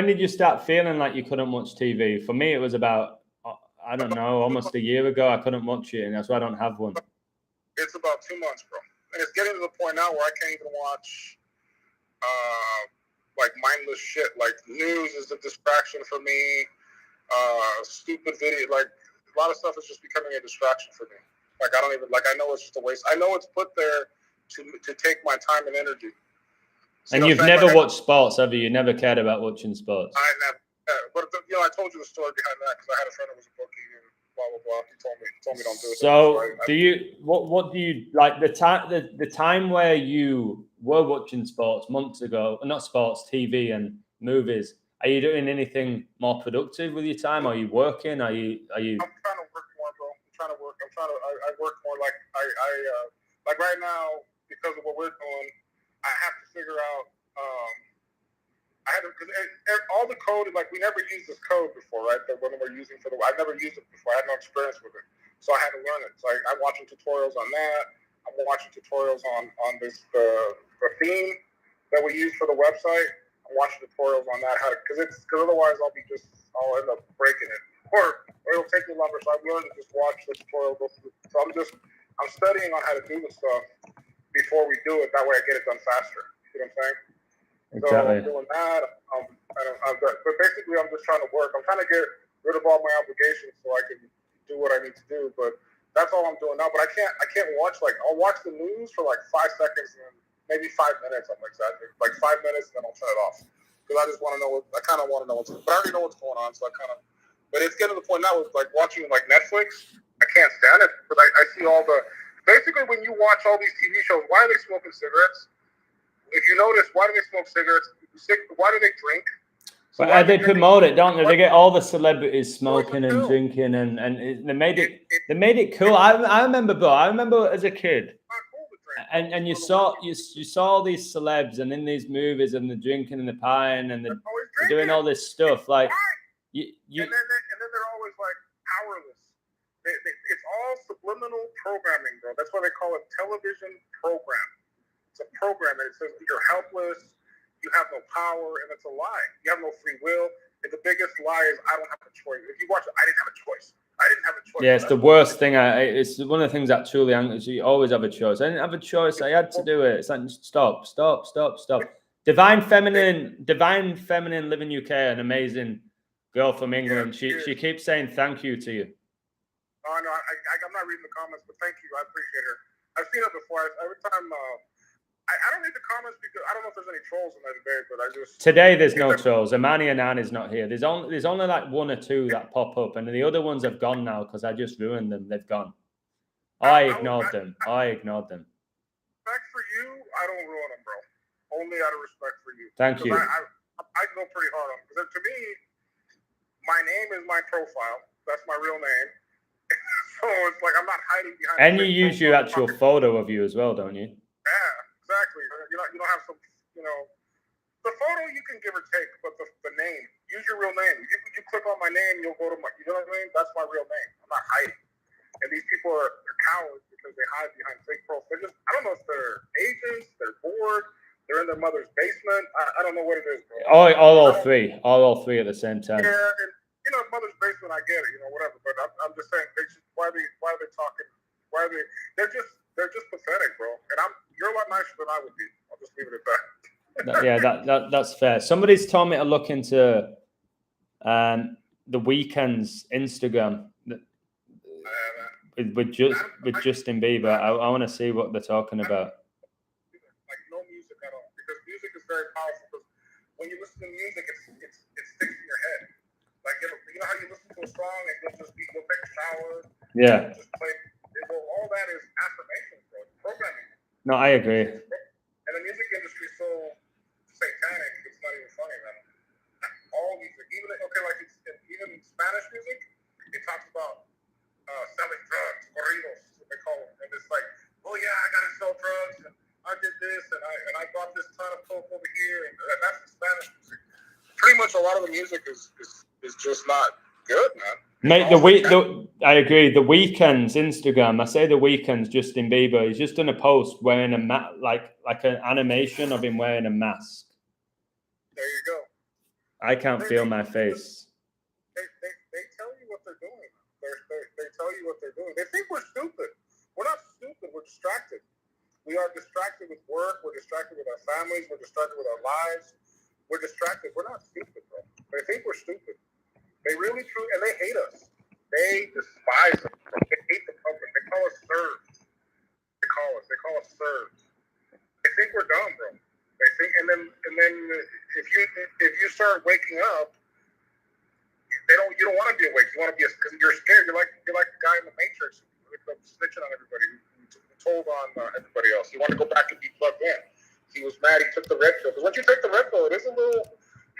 did you start feeling like you couldn't watch TV? For me, it was about, I don't know, almost a year ago. I couldn't watch it, and that's why I don't have one. It's about 2 months, bro, and it's getting to the point now where I can't even watch like mindless shit. Like, news is a distraction for me. Stupid video, like a lot of stuff is just becoming a distraction for me. Like, I don't even, like, I know it's just a waste. I know it's put there to take my time and energy. So, and you've never watched sports, have you? You never cared about watching sports? I never. But I told you the story behind that, because I had a friend that was a bookie and blah blah blah. He told me don't do it. So do you? What do you like? The time where you were watching sports months ago, not sports, TV and movies. Are you doing anything more productive with your time? Are you working? Are you? I'm trying to work more, bro. I work more. Like like right now, because of what we're doing, I have to figure out. Because all the code, like, we never used this code before, right? The one we're using I've never used it before. I had no experience with it, so I had to learn it. So I'm watching tutorials on that. I'm watching tutorials on this the theme that we use for the website. I'm watching tutorials on that, because otherwise I'll end up breaking it, or it'll take me longer. So I've learned to just watch the tutorial go through. So I'm studying on how to do the stuff before we do it. That way I get it done faster. You know what I'm saying? Exactly. So I'm doing that. But basically, I'm just trying to work. I'm trying to get rid of all my obligations so I can do what I need to do. But that's all I'm doing now. But I can't watch, like, I'll watch the news for like 5 seconds and maybe 5 minutes. I'm exaggerating, like 5 minutes, and then I'll turn it off, because I just want to know. I kind of want to know what's. But I already know what's going on, so I kind of. But it's getting to the point now with, like, watching like Netflix. I can't stand it, because I see all the. Basically, when you watch all these TV shows, why are they smoking cigarettes? If you notice, why do they smoke cigarettes? Why do they drink? So but they promote it, don't they? They get all the celebrities smoking and drinking, and they made it cool. I remember as a kid, and you saw all these celebs, and in these movies, and the drinking and the pieing, and they're doing all this stuff. Like and then they're always like powerless. It's all subliminal programming, bro. That's why they call it television program. It's a program, and it says you're helpless, you have no power, and it's a lie. You have no free will. And the biggest lie is I don't have a choice. If you watch it, I didn't have a choice. I didn't have a choice. Yeah, it's the worst thing. It's one of the things that truly angers you. You always have a choice. I didn't have a choice. I had to do it. It's like, stop. Divine Feminine, Live in UK, an amazing girl from England. She keeps saying thank you to you. Oh, no, I'm not reading the comments, but thank you. I appreciate her. I've seen it before. Every time, I don't read the comments because I don't know if there's any trolls in there today, but I just... Today, there's no trolls. Amani Anan is not here. There's only like 1 or 2 that pop up, and the other ones have gone now because I just ruined them. They've gone. I ignored them. Respect for you, I don't ruin them, bro. Only out of respect for you. Thank you. I go pretty hard on them. Because to me, my name is my profile. That's my real name. So it's like I'm not hiding behind... And you use your actual photo of you as well, don't you? Yeah, exactly. You don't have some, the photo you can give or take, but the name, use your real name. You click on my name, you'll go to my, you know what I mean? That's my real name. I'm not hiding. And these people are cowards because they hide behind fake profiles. I don't know if they're agents, they're bored, they're in their mother's basement. I don't know what it is, bro. All three at the same time. Yeah, and mother's basement, I get it, whatever. But I'm just saying, why are they talking? Why are they? They're just pathetic, bro. And you're a lot nicer than I would be. I'll just leave it at that. Yeah, that's fair. Somebody's told me to look into the Weeknd's Instagram with Justin Bieber. I want to see what they're talking about. Like no music at all, because music is very powerful. Because when you listen to music, it sticks in your head. Like you know how you listen to a song and you'll take a shower. Yeah. Just play. All that is affirmation, bro. It's programming. No, I agree. And the music industry is so satanic, it's not even funny, man. All music, even Spanish music, it talks about selling drugs, corridos, what they call them. And it's like, oh yeah, I gotta sell drugs, and I did this, and I bought this ton of coke over here, and that's the Spanish music. Pretty much a lot of the music is just not good, man. Mate, I agree. The Weeknd's Instagram. I say the Weeknd's Justin Bieber. He's just done a post wearing like an animation of him wearing a mask. There you go. I can't feel my face. They tell you what they're doing. They tell you what they're doing. They think we're stupid. We're not stupid. We're distracted. We are distracted with work. We're distracted with our families. We're distracted with our lives. We're distracted. We're not stupid, bro. They think we're stupid. They really, truly, and they hate us. They despise us. They hate the public. They call us serfs. They call us serfs. They think we're dumb, bro. They think, and then if you start waking up, you don't want to be awake. You want to be because you're scared. You're like the guy in the Matrix snitching on everybody, who told on everybody else. You want to go back and be plugged in. He was mad. He took the red pill. Because once you take the red pill, it is a little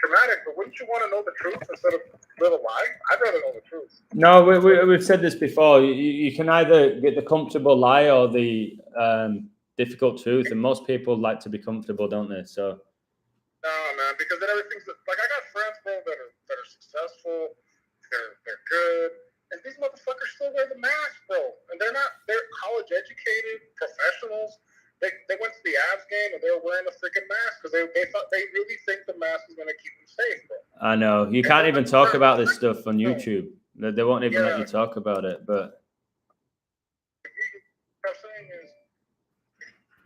traumatic, but wouldn't you want to know the truth instead of live a lie? I'd rather know the truth. No, we've said this before. You can either get the comfortable lie or the difficult truth, and most people like to be comfortable, don't they? So. No, man, because then everything's like I got friends, bro, that are successful, they're good, and these motherfuckers still wear the mask, bro, and they're college educated professionals. They went to the Avs game and they were wearing a freaking mask because they really think the mask is going to keep them safe, bro. I know. You can't even talk about this stuff on YouTube. They won't even let you talk about it. But what I'm saying is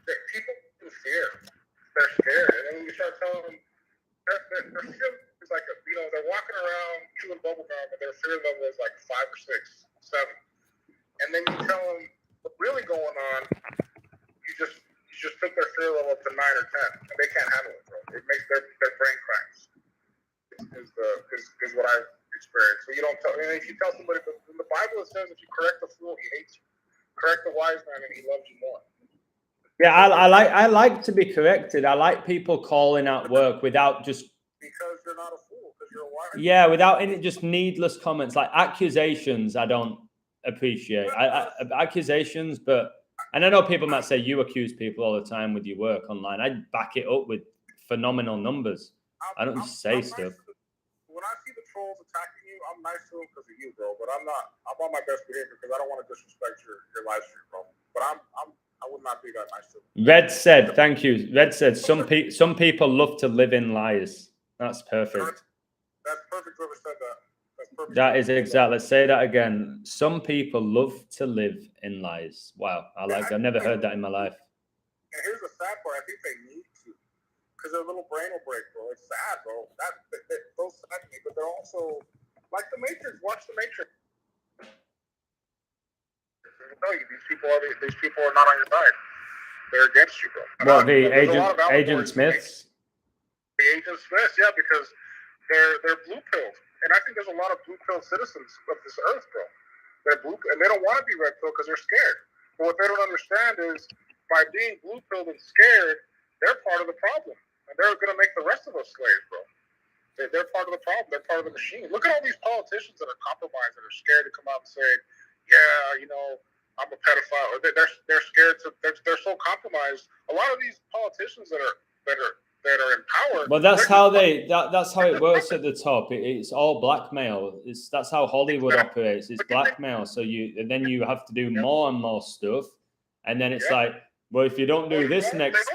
that people in fear. They're scared. And then when you start telling them, their fear is like, they're walking around chewing bubble gum and their fear level is like 5 or 6, 7. And then you tell them what's really going on, you just took their fear level up to 9 or 10, and they can't handle it, bro. It makes their brain cracks. Is what I've experienced. So you don't tell. And if you tell somebody in the Bible, it says if you correct the fool, he hates you. Correct the wise man, and he loves you more. Yeah, I like to be corrected. I like people calling out work without just because you're not a fool, because you're a wise. Yeah, without any just needless comments like accusations. I don't appreciate accusations, but. And I know people might say you accuse people all the time with your work online. I back it up with phenomenal numbers. I don't just say stuff. When I see the trolls attacking you, I'm nice to them because of you, bro. But I'm on my best behavior because I don't want to disrespect your live stream, bro. But I would not be that nice to them. Red said, thank you. Red said, some people love to live in lies. That's perfect. That's perfect. Whoever said that. That is exactly. Let's say that again. Some people love to live in lies. Wow, I've never heard that in my life. And here's the sad part. I think they need to, because their little brain will break, bro. It's sad, bro. Those sad me, but they're also like the Matrix. Watch the Matrix. I tell you, these people are not on your side. They're against you, bro. Well, the Agent Smiths. The Agent Smiths, yeah, because they're blue pilled. And I think there's a lot of blue pill citizens of this earth, bro. They're blue, and they don't want to be red pill because they're scared. But what they don't understand is by being blue pilled and scared, they're part of the problem, and they're going to make the rest of us slaves, bro. They're part of the problem. They're part of the machine. Look at all these politicians that are compromised, that are scared to come out and say, "Yeah, I'm a pedophile." Or they're scared to. They're so compromised. A lot of these politicians that are in power. Well, that's how it works at the top. It's all blackmail. That's how Hollywood operates. It's blackmail. So then you have to do more and more stuff, and then it's like, well, if you don't do this next,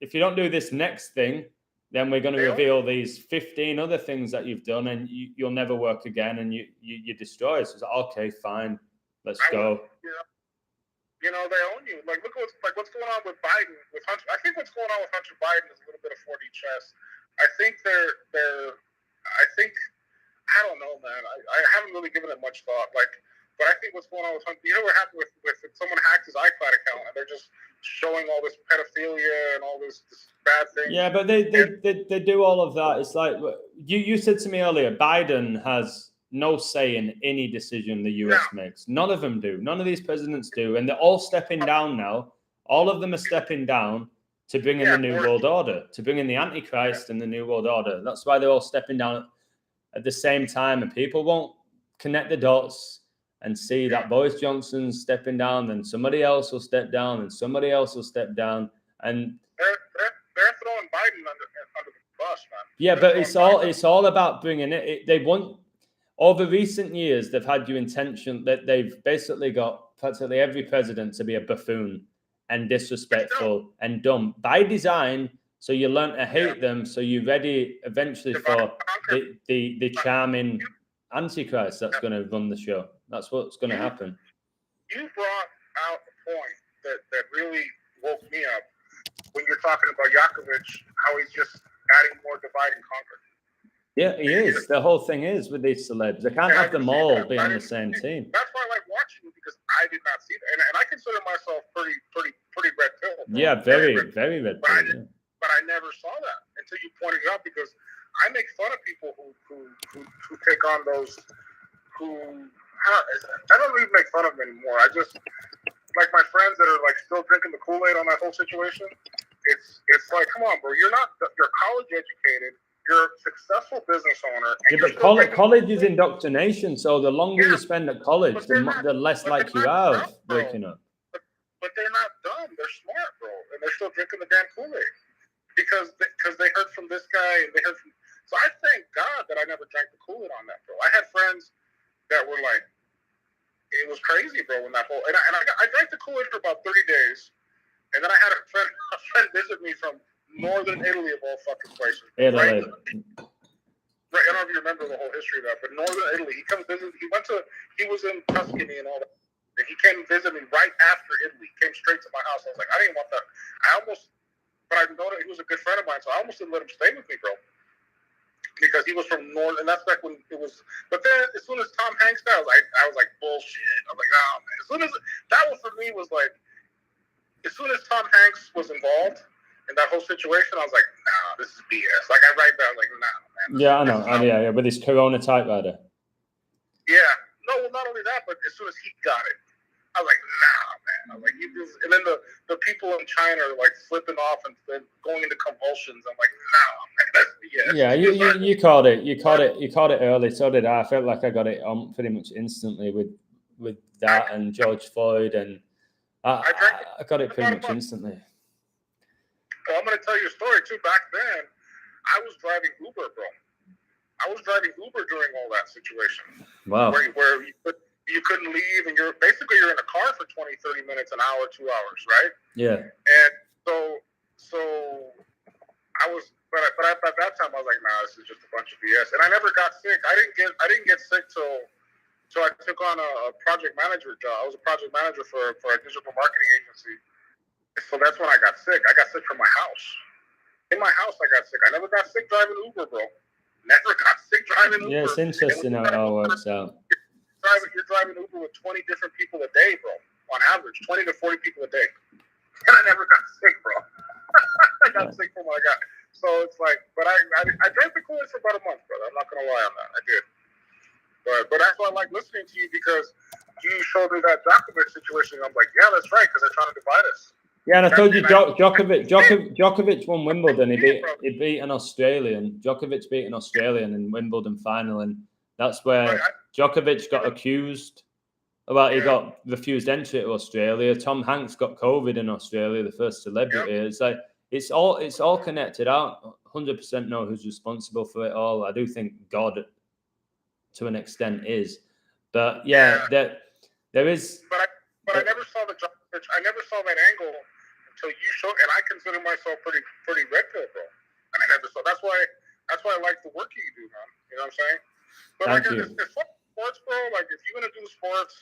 if you don't do this next thing, then we're going to reveal these 15 other things that you've done, and you'll never work again, and you destroy us. It's like, okay, fine, let's go. You know, they own you. Like, look what's going on with Biden, with Hunter. I think what's going on with Hunter Biden is a little bit of 4D chess. I think I don't know, man. I haven't really given it much thought. But I think what's going on with Hunter, you know what happened with someone hacked his iCloud account and they're just showing all this pedophilia and all this bad things. Yeah, but they do all of that. It's like you said to me earlier, Biden has no say in any decision the US makes. None of them do. None of these presidents do. And they're all stepping down now. All of them are stepping down to bring in the New World Order, to bring in the Antichrist and the New World Order. That's why they're all stepping down at the same time. And people won't connect the dots and see that Boris Johnson's stepping down, then somebody else will step down, and somebody else will step down. And they're throwing Biden under the bus, man. Yeah, but it's all about bringing it. They want, over recent years, they've had your intention that they've basically got practically every president to be a buffoon and disrespectful and dumb by design. So you learn to hate them. So you're ready eventually for the charming Antichrist that's going to run the show. That's what's going to happen. You brought out a point that really woke me up when you're talking about Yakovich, how he's just adding more divide and conquer. Yeah, he is. The whole thing is with these celebs. They can't have them all being on the same team. That's why I like watching you, because I did not see that. And I consider myself pretty red pill. Yeah, very red pill. But I never saw that until you pointed it out, because I make fun of people who take on those I don't even make fun of them anymore. I just, like, my friends that are like still drinking the Kool-Aid on that whole situation. It's like, come on, bro. You're college educated. You're a successful business owner. And but college is indoctrination. So the longer you spend at college, the less like you are of waking up. But they're not dumb. They're smart, bro, and they're still drinking the damn Kool-Aid because they heard from this guy and they heard from. So I thank God that I never drank the Kool-Aid on that, bro. I had friends that were like, it was crazy, bro, when that whole, and I drank the Kool-Aid for about 30 days, and then I had a friend visit me from northern Italy of all fucking places. Italy. Right, I don't know if you remember the whole history of that, but northern Italy, he comes visit, he was in Tuscany and all that, and he came visit me right after Italy, came straight to my house. I was like, I didn't want that. But I know that he was a good friend of mine, so I almost didn't let him stay with me, bro. Because he was from North, and that's back when it was. But then, as soon as Tom Hanks died, I was like, bullshit. I was like, oh man. As soon as that one for me was like, as soon as Tom Hanks was involved in that whole situation, I was like, nah, this is BS. Like I write that, I was like, nah, man. Yeah, I know. Yeah, with his Corona typewriter. Yeah. No, well, not only that, but as soon as he got it, I was like, nah, man. I was like, and then the people in China are like flipping off and going into convulsions. I'm like, nah, man, that's BS. Yeah, you caught it. You caught it early. So did I. I felt like I got it on pretty much instantly with that and George Floyd, and I got it pretty much instantly. Well, I'm gonna tell you a story too. Back then, I was driving Uber, bro. I was driving Uber during all that situation. Wow. Where you couldn't leave, and you're in a car for 20, 30 minutes, an hour, 2 hours, right? Yeah. And so I was, but at that time I was like, nah, this is just a bunch of BS. And I never got sick. I didn't get sick till I took on a project manager job. I was a project manager for a digital marketing agency. So that's when I got sick. I got sick from my house. In my house, I got sick. I never got sick driving Uber, bro. Never got sick driving Uber. Yeah, it's interesting how it all works out. You're driving Uber with 20 different people a day, bro. On average, 20 to 40 people a day. And I never got sick, bro. I got sick from what I got. So it's like, but I drank the Kool-Aid for about a month, brother. I'm not going to lie on that. I did. But that's why I like listening to you, because you showed me that Djokovic situation. I'm like, yeah, that's right, because they're trying to divide us. Yeah, and I told you Djokovic won Wimbledon. He beat an Australian. Djokovic beat an Australian in Wimbledon final, and that's where Djokovic got accused. Well, he got refused entry to Australia. Tom Hanks got COVID in Australia, the first celebrity. Yep. It's like it's all connected out. 100% know who's responsible for it all. I do think God, to an extent, is. But yeah. There is. But I never saw I never saw that angle until you show. And I consider myself pretty red pill, bro. And I never saw. That's why I like the work you do, man. You know what I'm saying? But Thank like, you. it's fun sports, bro. Like, if you're gonna do sports,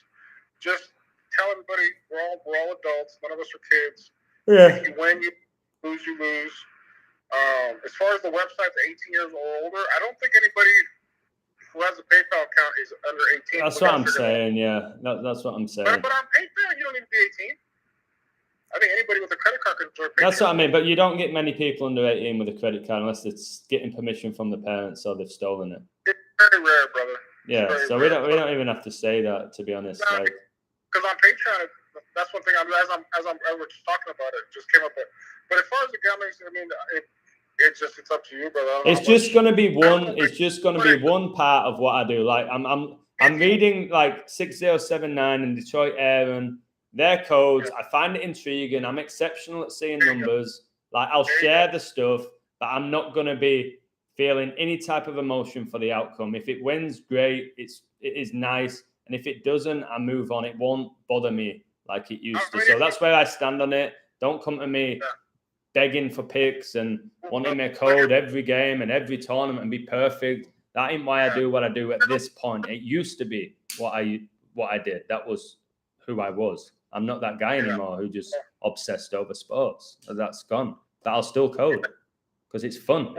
just tell everybody we're all adults. None of us are kids. Yeah. If you win, you lose, you lose. As far as the website, the 18 years or older, I don't think anybody who has a PayPal account is under 18. That's what I'm saying. Yeah, that's what I'm saying. But on PayPal, you don't need to be 18. I think anybody with a credit card can enjoy PayPal. That's what I mean. But you don't get many people under 18 with a credit card unless it's getting permission from the parents or they've stolen it. It's very rare, brother. Yeah, so we don't even have to say that, to be honest. No, like, because on Patreon, that's one thing. As we're just talking about it, just came up with. But as far as the gambling, I mean, it's up to you, brother. It's just gonna be one. It's just gonna be one part of what I do. Like I'm reading like 6079 and Detroit Aaron, their codes. I find it intriguing. I'm exceptional at seeing numbers. Like I'll share the stuff, but I'm not gonna be feeling any type of emotion for the outcome. If it wins, great. It is nice. And if it doesn't, I move on. It won't bother me like it used to. So that's where I stand on it. Don't come to me begging for picks and wanting a code every game and every tournament and be perfect. That ain't why I do what I do at this point. It used to be what I did. That was who I was. I'm not that guy anymore who just obsessed over sports. That's gone. But I'll still code because it's fun.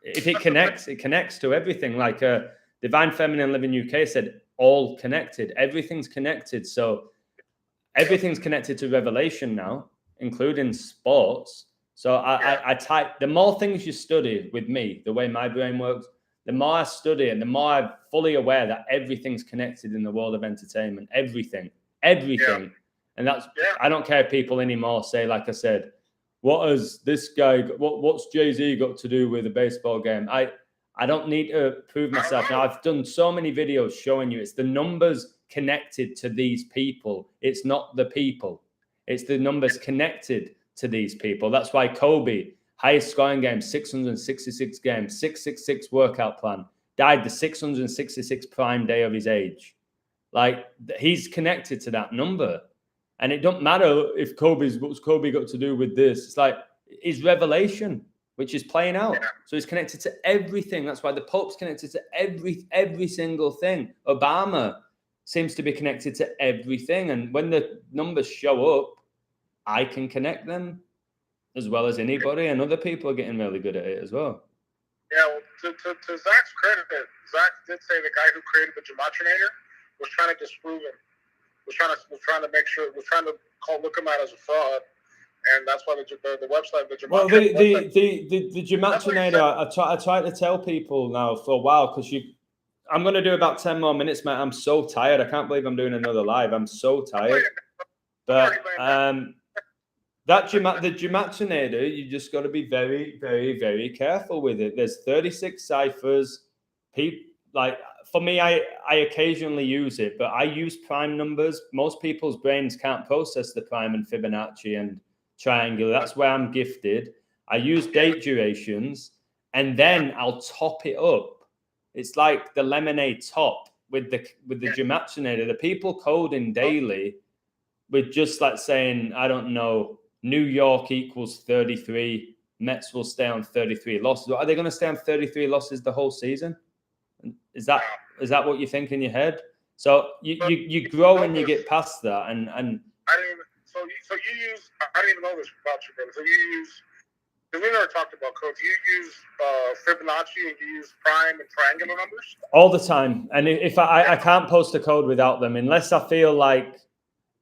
If it connects to everything. Like Divine Feminine Living UK said, all connected. Everything's connected. So everything's connected to Revelation now, including sports. So I type, the more things you study with me, the way my brain works, the more I study and the more I'm fully aware that everything's connected in the world of entertainment. Everything. And that's, I don't care if people anymore say, like I said, what has this guy, what's Jay-Z got to do with a baseball game? I don't need to prove myself. Now, I've done so many videos showing you it's the numbers connected to these people. It's not the people. It's the numbers connected to these people. That's why Kobe, highest scoring game, 666 games, 666 workout plan, died the 666 prime day of his age. Like, he's connected to that number. And it don't matter if what's Kobe got to do with this. It's like his revelation, which is playing out. So he's connected to everything. That's why the Pope's connected to every single thing. Obama seems to be connected to everything. And when the numbers show up, I can connect them as well as anybody. And other people are getting really good at it as well. Yeah, well, to Zach's credit, Zach did say the guy who created the Gematrinator was trying to disprove him. Was trying to make sure, was trying to look him out as a fraud. And that's why the website, the Gematrinator. Well, the Gematrinator, I try to tell people now for a while, because I'm going to do about 10 more minutes, mate. I'm so tired. I can't believe I'm doing another live. I'm so tired. But the Gematrinator, you just got to be very, very, very careful with it. There's 36 ciphers. Like, for me, I occasionally use it, but I use prime numbers. Most people's brains can't process the prime and Fibonacci and triangular. That's where I'm gifted. I use date durations, and then I'll top it up. It's like the lemonade top with the Gematrinator. The people coding daily with just like saying, I don't know, New York equals 33, Mets will stay on 33 losses. Are they going to stay on 33 losses the whole season? Is that what you think in your head? So you grow when you get past that, and I didn't even, so you use, I didn't even know this about you, brother. So you use, because we never talked about codes. You use Fibonacci and you use prime and triangular numbers all the time. And if I can't post a code without them unless I feel like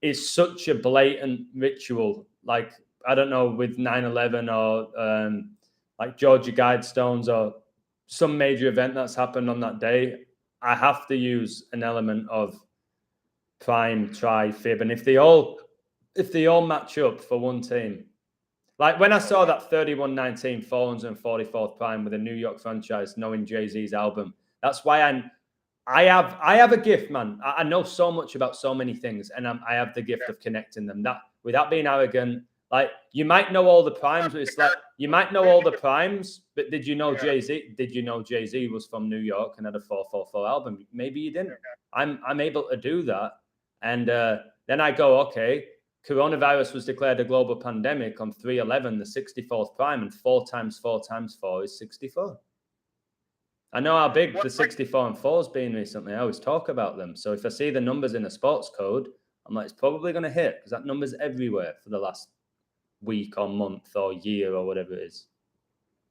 it's such a blatant ritual, like I don't know, with 9/11 or like Georgia Guidestones or some major event that's happened on that day. I have to use an element of prime, tri, fib, and if they all match up for one team, like when I saw that 31-19 444th prime with a New York franchise, knowing Jay-Z's album, that's why I have a gift, man. I know so much about so many things, and I have the gift of connecting them. That without being arrogant. Like, you might know all the primes, but it's like you might know all the primes, but did you know Jay-Z? Did you know Jay-Z was from New York and had a 444 album? Maybe you didn't. I'm able to do that, and then I go, okay, coronavirus was declared a global pandemic on 3/11, the 64th prime, and 4 times 4 times 4 is 64. I know how big the 64 and 4 has been recently. I always talk about them. So if I see the numbers in a sports code, I'm like, it's probably going to hit because that number's everywhere for the last week or month or year or whatever it is.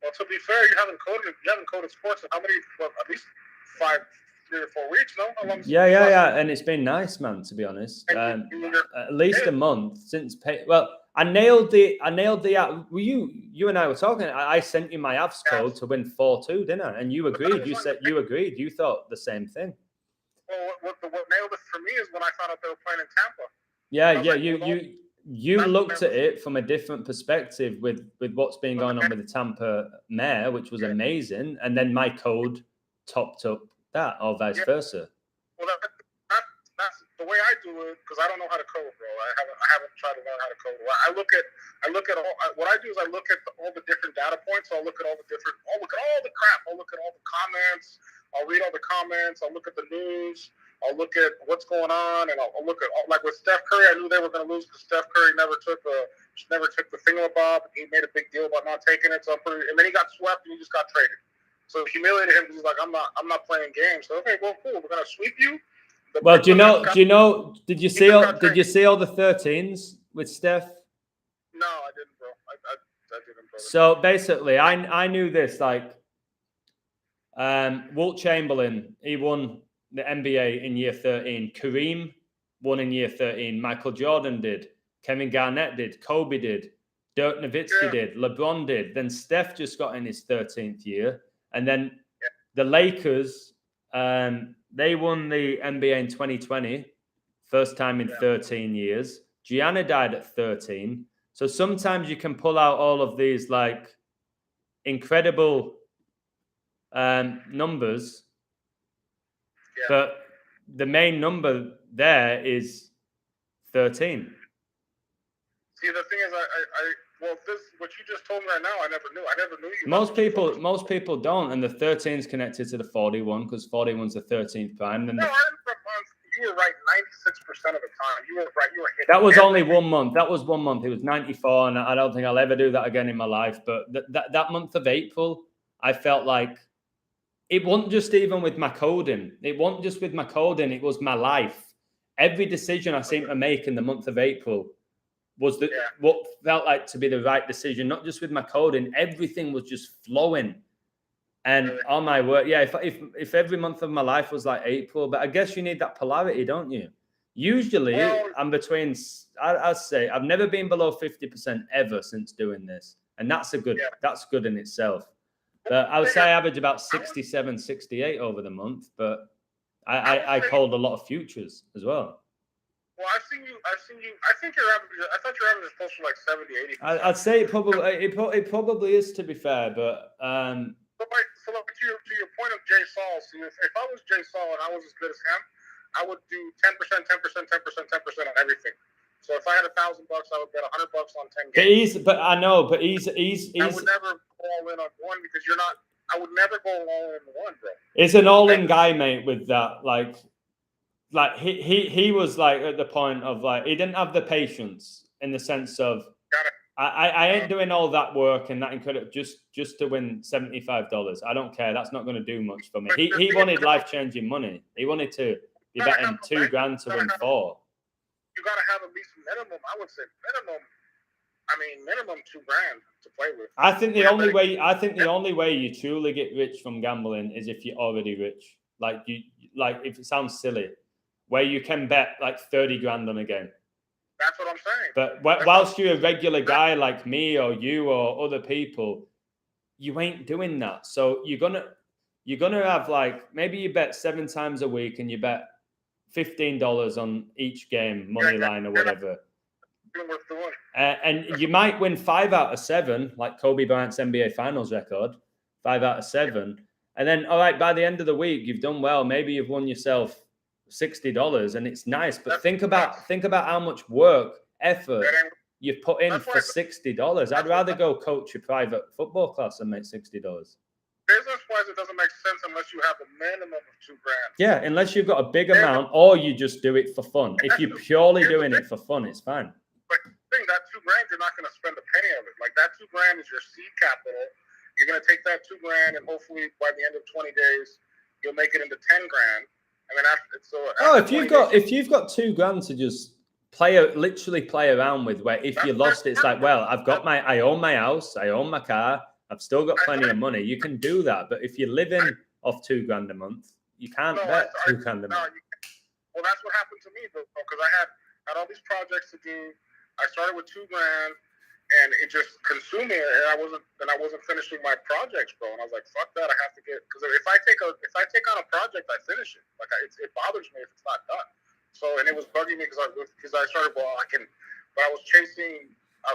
Well, to be fair, you haven't coded sports in how many? Well, at least 3 or 4 weeks, no? How long? Yeah. And it's been nice, man, to be honest. At least a month since I nailed the well, you and I were talking. I sent you my AVS code to win 4-2, didn't I? And you agreed. You said you agreed. You thought the same thing. Well, what nailed it for me is when I found out they were playing in Tampa. Yeah. You looked at it from a different perspective with what's been going on with the Tampa Mare, which was amazing, and then my code topped up that, or vice versa. Well, that's the way I do it, because I don't know how to code, bro. I haven't tried to learn how to code. I look at all. What I do is I look at all the different data points. I'll look at all the crap. I'll look at all the comments. I'll read all the comments. I'll look at the news. I'll look at what's going on, and I'll look at, like with Steph Curry. I knew they were going to lose because Steph Curry never took the thingamabob. He made a big deal about not taking it. So and then he got swept and he just got traded. So it humiliated him because he's like, I'm not playing games. So okay, well, cool. We're gonna sweep you. Well, do you know? Did you see all the 13s with Steph? No, I didn't, bro. I didn't, bro. So basically, I knew this. Like, Wilt Chamberlain, he won the NBA in year 13. Kareem won in year 13. Michael Jordan did. Kevin Garnett did. Kobe did. Dirk Nowitzki did. LeBron did. Then Steph just got in his 13th year. And then the Lakers, they won the NBA in 2020. First time in 13 years. Gianna died at 13. So sometimes you can pull out all of these like incredible numbers. Yeah. But the main number there is 13. See, the thing is, what you just told me right now, I never knew you. Most people don't, and the 13 is connected to the 41 because 41's the 13th prime. Then you were right 96% of the time. You were right. You were hitting. That was only 1 month. That was 1 month. It was 94, and I don't think I'll ever do that again in my life. But that month of April, I felt like it wasn't just even with my coding. It wasn't just with my coding. It was my life. Every decision I seemed to make in the month of April was what felt like to be the right decision. Not just with my coding. Everything was just flowing. And on my word, if every month of my life was like April, but I guess you need that polarity, don't you? Usually, I'm between. I'd say I've never been below 50% ever since doing this, and that's good in itself. But I would say I average about 67, 68 over the month, but I called a lot of futures as well. Well, I've seen you. I think your average. I thought your average was close to like 70, 80%. I'd say it probably is, to be fair, but So to your point of Jay Saul, see, if I was Jay Saul and I was as good as him, I would do 10%, 10%, 10%, 10% on everything. So if I had $1,000, I would bet $100 on 10 games. But I know, but he's. I would never go all in on one because you're not. I would never go all in on one, bro. It's an all-in guy, mate. With that, like he was like at the point of like he didn't have the patience in the sense of I ain't doing all that work and that incredible just to win $75. I don't care. That's not going to do much for me. He wanted life-changing money. He wanted to be betting $2,000 to win 4. You got to have at least minimum. I would say minimum. I mean, minimum $2,000 to play with. I think the only way you truly get rich from gambling is if you're already rich. Like if it sounds silly, where you can bet like $30,000 on a game. That's what I'm saying. But whilst you're a regular guy like me or you or other people, you ain't doing that. So you're gonna have like maybe you bet 7 times a week and you bet $15 on each game, money line or whatever. And you might win 5 out of 7, like Kobe Bryant's NBA Finals record, 5 out of 7. And then, all right, by the end of the week, you've done well. Maybe you've won yourself $60, and it's nice. But think about how much work, effort you've put in for $60. I'd rather go coach a private football class and make $60. Business-wise, it doesn't make sense unless you have a minimum of $2,000. Yeah, unless you've got a big amount, or you just do it for fun. If you're purely doing it for fun, it's fine. But thing. That $2,000, you're not going to spend a penny of it. Like that $2,000 is your seed capital. You're going to take that $2,000 and hopefully by the end of 20 days, you'll make it into 10 grand. And then if you've got $2,000 to just literally play around with, where if you lost it, it's like, well, I own my house, I own my car, I've still got plenty of money. You can do that. But if you're living off $2,000 a month, you can't bet $2,000 a month. Well, that's what happened to me, though, because I had all these projects to do. I started with $2,000, and it just consumed me, and I wasn't finishing my projects, bro. And I was like, fuck that, I have to get, because if I take on a project, I finish it. Like it bothers me if it's not done. So, and it was bugging me because I started, but I was chasing.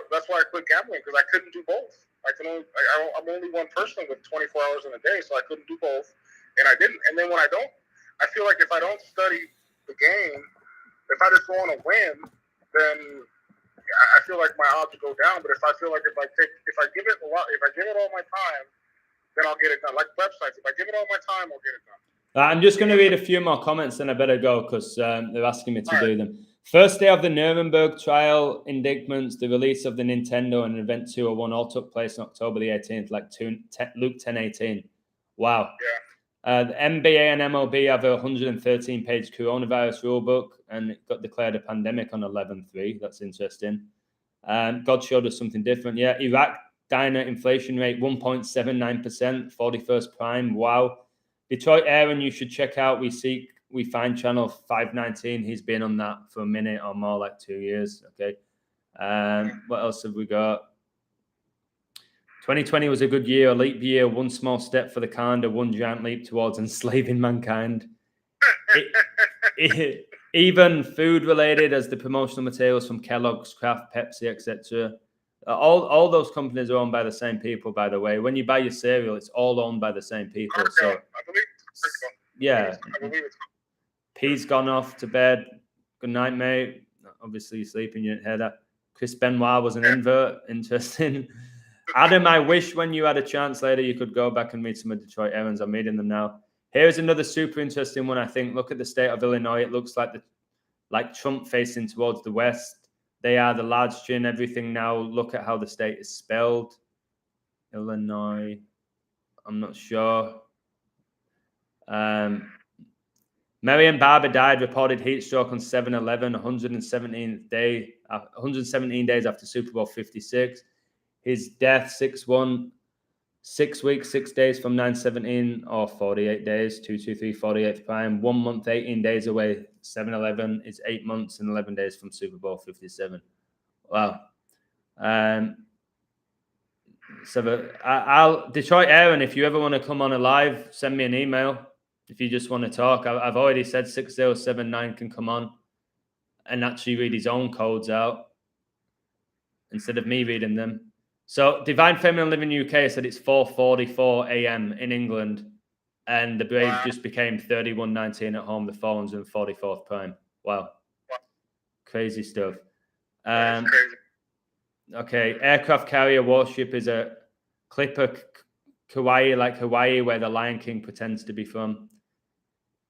That's why I quit gambling, because I couldn't do both. I'm only one person with 24 hours in a day, so I couldn't do both, and I didn't. And then when I feel like if I don't study the game, if I just go on a win, then I feel like my odds will go down. But if I feel like if I give it all my time, then I'll get it done. Like websites, if I give it all my time, I'll get it done. I'm just going to read a few more comments, and I better go because they're asking me to do them. First day of the Nuremberg trial indictments, the release of the Nintendo and Event 201 all took place on October the 18th, like Luke 10:18. Wow. Yeah. The NBA and MLB have a 113-page coronavirus rulebook, and it got declared a pandemic on 11/3. That's interesting. God showed us something different. Yeah, Iraq diner inflation rate 1.79%, 41st prime. Wow. Detroit Aaron, you should check out. We find channel 519. He's been on that for a minute or more, like 2 years. Okay. What else have we got? 2020 was a good year, a leap year, one small step for the calendar, one giant leap towards enslaving mankind. Even food related, as the promotional materials from Kellogg's, Kraft, Pepsi, etc. All those companies are owned by the same people, by the way. When you buy your cereal, it's all owned by the same people. So, I believe yeah. P's gone off to bed. Good night, mate. Obviously, you're sleeping. You didn't hear that. Chris Benoit was an invert. Interesting. Adam, I wish when you had a chance later, you could go back and read some of Detroit Aarons. I'm reading them now. Here's another super interesting one, I think. Look at the state of Illinois. It looks like Trump facing towards the west. They are the large chin, everything now. Look at how the state is spelled. Illinois. I'm not sure. Marion Barber died, reported heat stroke on 7/11, 117 days after Super Bowl 56. His death, 6/1, 6 weeks, 6 days from 9/17, or 48 days, 223, 48th prime. 1 month, 18 days away, 7/11 is 8 months and 11 days from Super Bowl 57. Wow. So Detroit Aaron, if you ever want to come on a live, send me an email. If you just want to talk, I've already said 6079 can come on and actually read his own codes out instead of me reading them. So Divine Feminine Living UK said it's 4:44 a.m. in England, and the Braves just became 31-19 at home, the 444th prime. Wow. Crazy stuff. Okay, aircraft carrier warship is a clipper Kauai, like Hawaii, where the Lion King pretends to be from.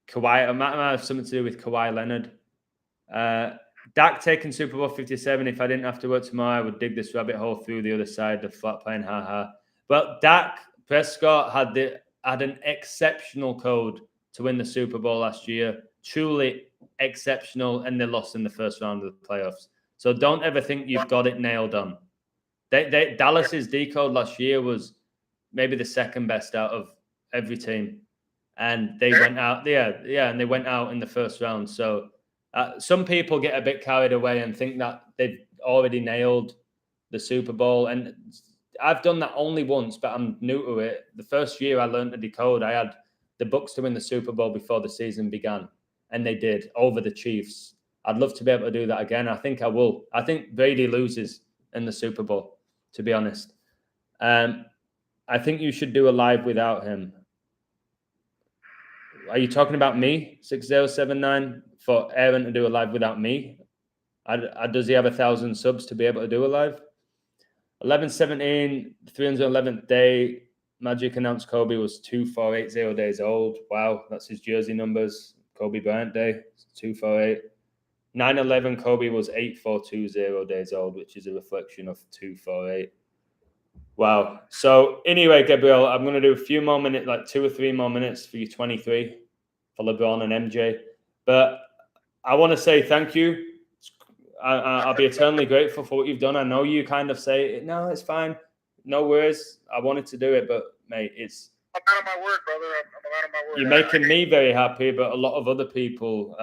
Kauai, it might have something to do with Kawhi Leonard. Dak taking Super Bowl 57. If I didn't have to work tomorrow, I would dig this rabbit hole through the other side, the flat plane, haha. Well, Dak Prescott had an exceptional code to win the Super Bowl last year. Truly exceptional, and they lost in the first round of the playoffs. So don't ever think you've got it nailed on. Dallas's decode last year was maybe the second best out of every team. And they went out, and they went out in the first round. So some people get a bit carried away and think that they've already nailed the Super Bowl. And I've done that only once, but I'm new to it. The first year I learned to decode, I had the Bucs to win the Super Bowl before the season began. And they did, over the Chiefs. I'd love to be able to do that again. I think I will. I think Brady loses in the Super Bowl, to be honest. I think you should do a live without him. Are you talking about me, 6079, for Aaron to do a live without me? Does he have 1,000 subs to be able to do a live? 11/17, 311th day. Magic announced Kobe was 2480 days old. Wow, that's his jersey numbers. Kobe Bryant Day, 248. 9/11 Kobe was 8420 days old, which is a reflection of 248. Wow. So anyway, Gabriel, I'm going to do a few more minutes, like 2 or 3 more minutes for you 23 for LeBron and MJ. But I want to say thank you. I'll be eternally grateful for what you've done. I know you kind of say, no, it's fine. No worries. I wanted to do it, but mate, I'm out of my word, brother. I'm out of my word. You're making me very happy, but a lot of other people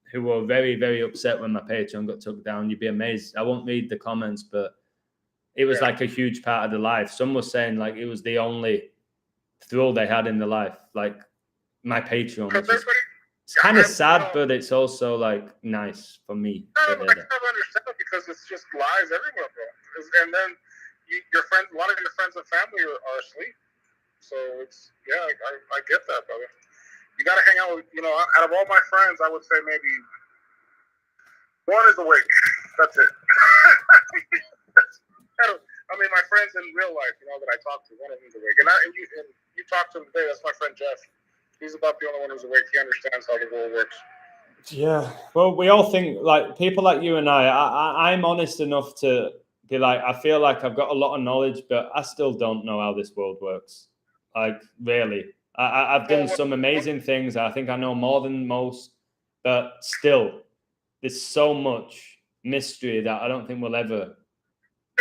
who were very, very upset when my Patreon got took down, you'd be amazed. I won't read the comments, but it was like a huge part of the life. Some were saying like it was the only thrill they had in their life. Like my Patreon. It's kind of sad, but it's also like nice for me. I don't understand because it's just lies everywhere, bro. And then your friends, a lot of your friends and family are asleep. So it's I get that, brother. You got to hang out with, out of all my friends, I would say maybe one is awake. That's it. I mean, my friends in real life, that I talk to, one of them is awake. And you talk to him today. That's my friend Jeff. He's about the only one who's awake. He understands how the world works. Yeah. Well, we all think like people like you and I'm honest enough to be like, I feel like I've got a lot of knowledge, but I still don't know how this world works. Like really, I've done some amazing things. I think I know more than most, but still there's so much mystery that I don't think we'll ever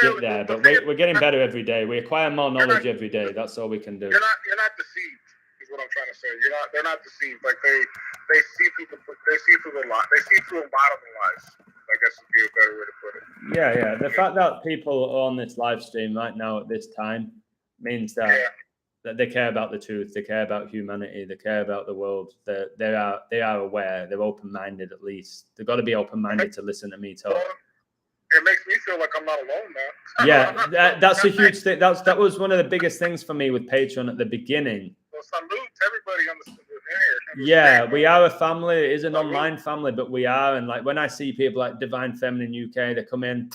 get there. But we're getting better every day. We acquire more knowledge every day. That's all we can do. You're not deceived. What I'm trying to say, they're not deceived. Like they see through the lie. They see through a lot of the lies. I guess would be a better way to put it. Yeah. The fact that people are on this live stream right now at this time means that they care about the truth. They care about humanity. They care about the world. They are aware. They're open-minded at least. They've got to be open-minded to listen to me talk. It makes me feel like I'm not alone, man. Yeah, that's a huge thing. That was one of the biggest things for me with Patreon at the beginning. Salute to everybody on the here. Yeah, we are a family. It is an online family, but we are. And like when I see people like Divine Feminine UK, they come in,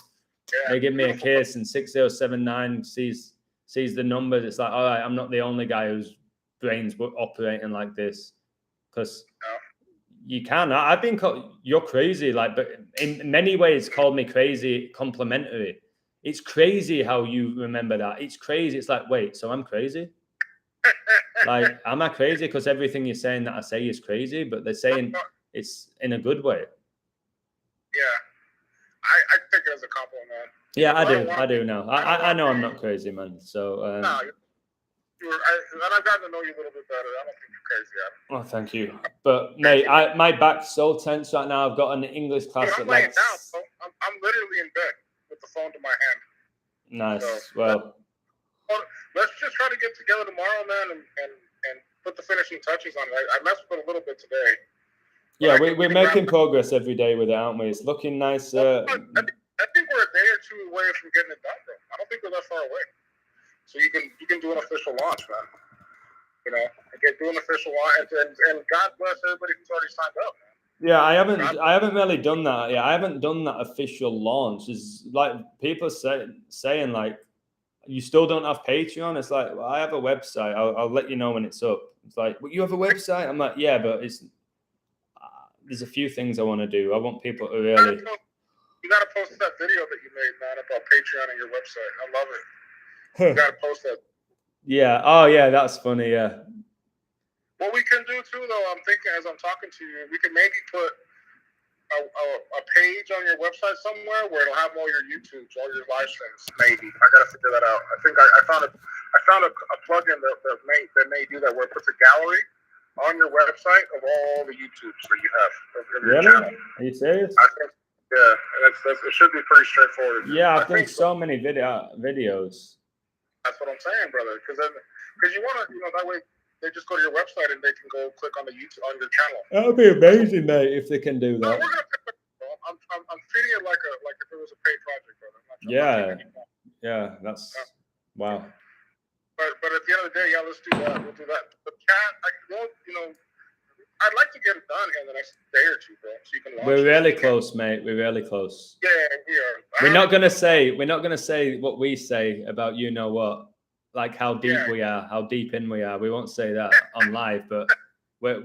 they give me a kiss, and 6079 sees the numbers. It's like, all right, I'm not the only guy whose brains were operating like this, because you can. I've been called, you're crazy, like, but in many ways called me crazy, complimentary. It's crazy how you remember that. It's crazy. It's like, wait, so I'm crazy? Like, am I crazy? Because everything you're saying that I say is crazy, but they're saying it's in a good way. Yeah, I take it as a compliment. Yeah, I do now. I know I'm not crazy, man. So and I've gotten to know you a little bit better. I don't think you're crazy. Oh, thank you. But mate, my back's so tense right now. I've got an English class at like. I'm literally in bed with the phone to my hand. Nice. So, well. Let's just try to get together tomorrow, man, and put the finishing touches on it. I messed with it a little bit today. Yeah, we're making progress every day with it, aren't we? It's looking nice. I think we're a day or two away from getting it done, bro. I don't think we're that far away. So you can do an official launch, man. Do an official launch, and God bless everybody who's already signed up, man. Yeah, I haven't really done that. Yeah, I haven't done that official launch. It's like people saying like, you still don't have Patreon? It's like, well, I have a website. I'll let you know when it's up. It's like, well, you have a website? I'm like, yeah, but it's there's a few things I want to do. I want people to really. You got to post that video that you made, man, about Patreon and your website. I love it. You got to post that. Yeah. Oh, yeah. That's funny. Yeah. What we can do too, though, I'm thinking as I'm talking to you, we can maybe put a page on your website somewhere where it'll have all your YouTubes, all your live streams. Maybe I gotta figure that out. I think I found a plugin that may do that, where it puts a gallery on your website of all the YouTubes that you have. Really? Are you serious? I think, yeah, it should be pretty straightforward. Yeah, I've done so many videos. That's what I'm saying, brother. Because you want to, that way. They just go to your website and they can go click on the YouTube on your channel. That would be amazing, mate, if they can do that. No, we're gonna pick it, I'm treating it like if it was a paid project, brother. Yeah, that's wow. But at the end of the day, let's do that. We'll do that. The chat, I'd like to get it done here in the next day or two, bro. So you can launch. We're really close, mate. We're really close. Yeah, we are. We're not gonna say what we say about you know what. Like how deep we are, how deep in we are. We won't say that on live, but we're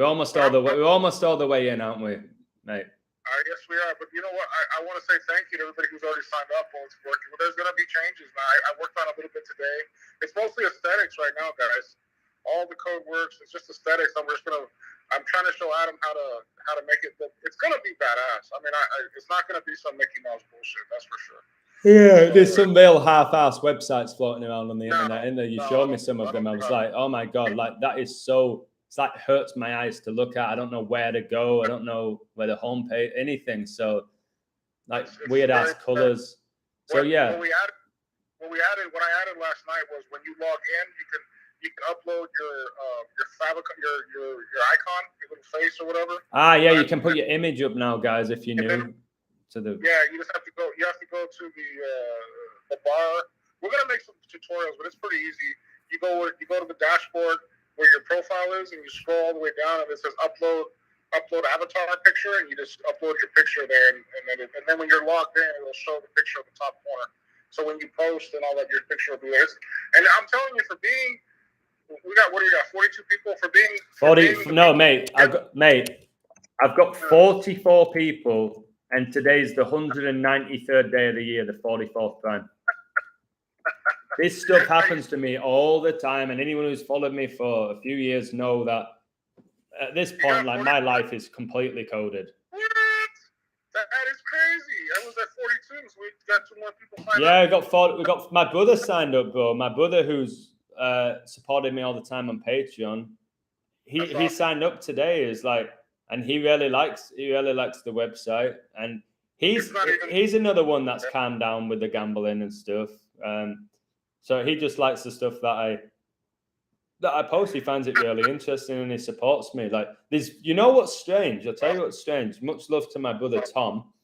almost all the way. We're almost all the way in, aren't we? mate. I guess we are, but you know what? I want to say thank you to everybody who's already signed up. Well, it's working. Well, there's going to be changes now. I worked on a little bit today. It's mostly aesthetics right now, guys. All the code works. It's just aesthetics. I'm trying to show Adam how to make it look. It's going to be badass. I mean, it's not going to be some Mickey Mouse bullshit. That's for sure. Yeah, there's some real half-assed websites floating around on the internet, and you showed me some of them. I was like, oh my god, like that is so. It's like hurts my eyes to look at. I don't know where to go. I don't know where the homepage, anything. So, like weird ass colors. So yeah. What I added last night was when you log in, you can upload your icon, your little face or whatever. Ah, yeah, you can put your image up now, guys. If you're new to the. Yeah, you just have to go. You have to go to the bar. We're gonna make some tutorials, but it's pretty easy. You go to the dashboard where your profile is, and you scroll all the way down, and it says upload avatar picture, and you just upload your picture there, and then when you're logged in, it will show the picture at the top corner. So when you post and all that, your picture will be there. And I'm telling you, we got 42 people for being 40. No, mate, I've got 44 people, and today's the 193rd day of the year, the 44th prime. This stuff happens to me all the time, and anyone who's followed me for a few years know that at this point, like my life is completely coded. What? That is crazy. I was at 42, so we got 2 more people signed up. Yeah, we got my brother signed up, bro. My brother who's supported me all the time on Patreon. He signed up today. Is like, and he really likes the website, and he's another one that's calmed down with the gambling and stuff. So he just likes the stuff that I post. He finds it really interesting, and he supports me. Like there's, you know what's strange? I'll tell you what's strange. Much love to my brother Tom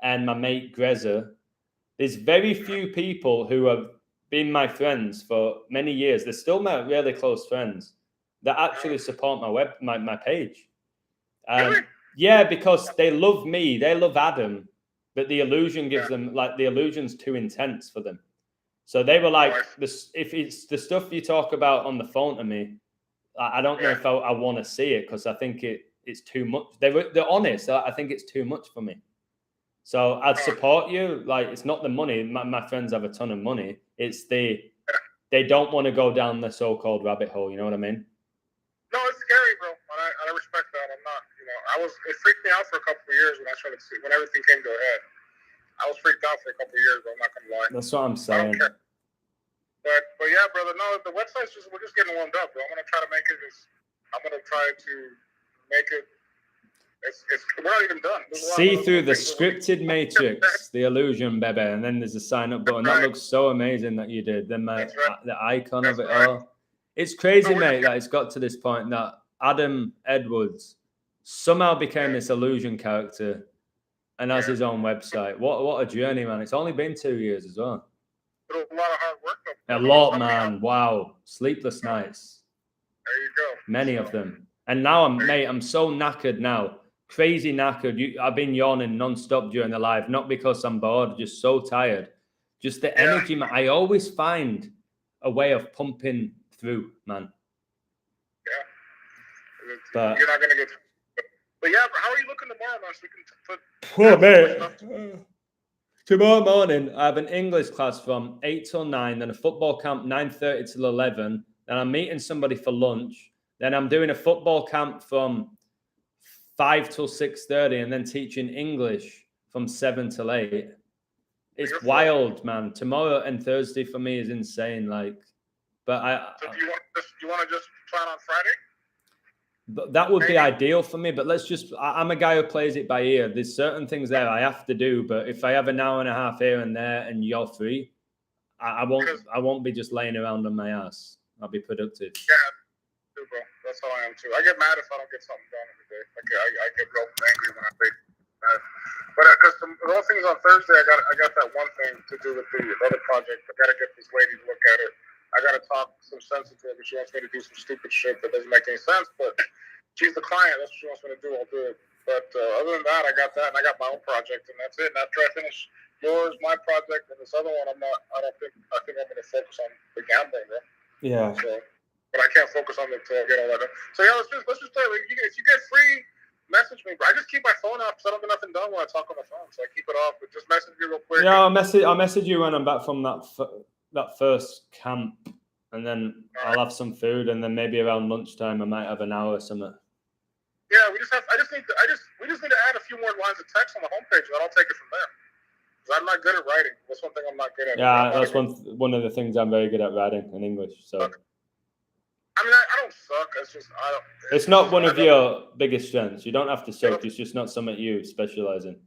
and my mate Greza. There's very few people who have been my friends for many years. They're still my really close friends that actually support my page. Yeah, because they love me, they love Adam, but the illusion gives them, like, the illusion's too intense for them. So they were like, if it's the stuff you talk about on the phone to me, I don't know if I want to see it, because I think it's too much. They're honest. I think it's too much for me. So I'd support you. Like, it's not the money. My friends have a ton of money. It's they don't want to go down the so-called rabbit hole. You know what I mean? No, it's scary, bro. I respect that. I'm not, it freaked me out for a couple of years when everything came to a head. I was freaked out for a couple of years, bro. I'm not gonna lie. That's what I'm saying. But yeah, brother. No, the website's we're just getting warmed up, bro. I'm gonna try to make it. We're not even done. See through the scripted matrix, the illusion, baby, and then there's a sign up button. That looks so amazing that you did. Then the icon of it all. It's crazy, mate, that it's got to this point that Adam Edwards somehow became this illusion character and has his own website. What a journey, man. It's only been 2 years as well. A lot of hard work. A lot, man. Wow. Sleepless nights. There you go. Many of them. And now I'm so knackered now. Crazy knackered. I've been yawning non-stop during the live, not because I'm bored, just so tired. Just the energy, man. I always find a way of pumping through, man. Yeah. But you're not going to get... But yeah, how are you looking tomorrow, man? So we can mate. Tomorrow morning, I have an English class from 8 till 9, then a football camp 9:30 till 11. Then I'm meeting somebody for lunch. Then I'm doing a football camp from 5 till 6:30, and then teaching English from 7 till 8. It's wild, man. Tomorrow and Thursday for me is insane. Like, but So do you want to just plan on Friday? But that would be ideal for me. But I'm a guy who plays it by ear. There's certain things there I have to do. But if I have an hour and a half here and there and you're free, I won't be just laying around on my ass. I'll be productive. Yeah, too, bro. That's how I am too. I get mad if I don't get something done in the day. I get real angry when I play. But because the whole thing is on Thursday, I got that one thing to do with the other project. I got to get this lady to look at it. I got to talk some sense into it. She wants me to do some stupid shit that doesn't make any sense, but she's the client. That's what she wants me to do. I'll do it. But other than that, I got that, and I got my own project, and that's it. And after I finish yours, my project, and this other one, I think I'm going to focus on the gambling, bro. Yeah. So, but I can't focus on it until I get all that done. So yeah, let's just play. If you get free, message me. But I just keep my phone off because I don't get nothing done when I talk on the phone, so I keep it off. But just message me real quick. Yeah, I'll message you when I'm back from that first camp, and then I'll have some food, and then maybe around lunchtime I might have an hour or something. Yeah, we just need to add a few more lines of text on the homepage, and I'll take it from there. Because I'm not good at writing. That's one thing I'm not good at. Yeah, that's one of the things I'm very good at, writing in English. So. Okay. I mean, I don't suck. It's just I don't. It's not one of your biggest strengths. You don't have to suck. It's just not something you specialize in.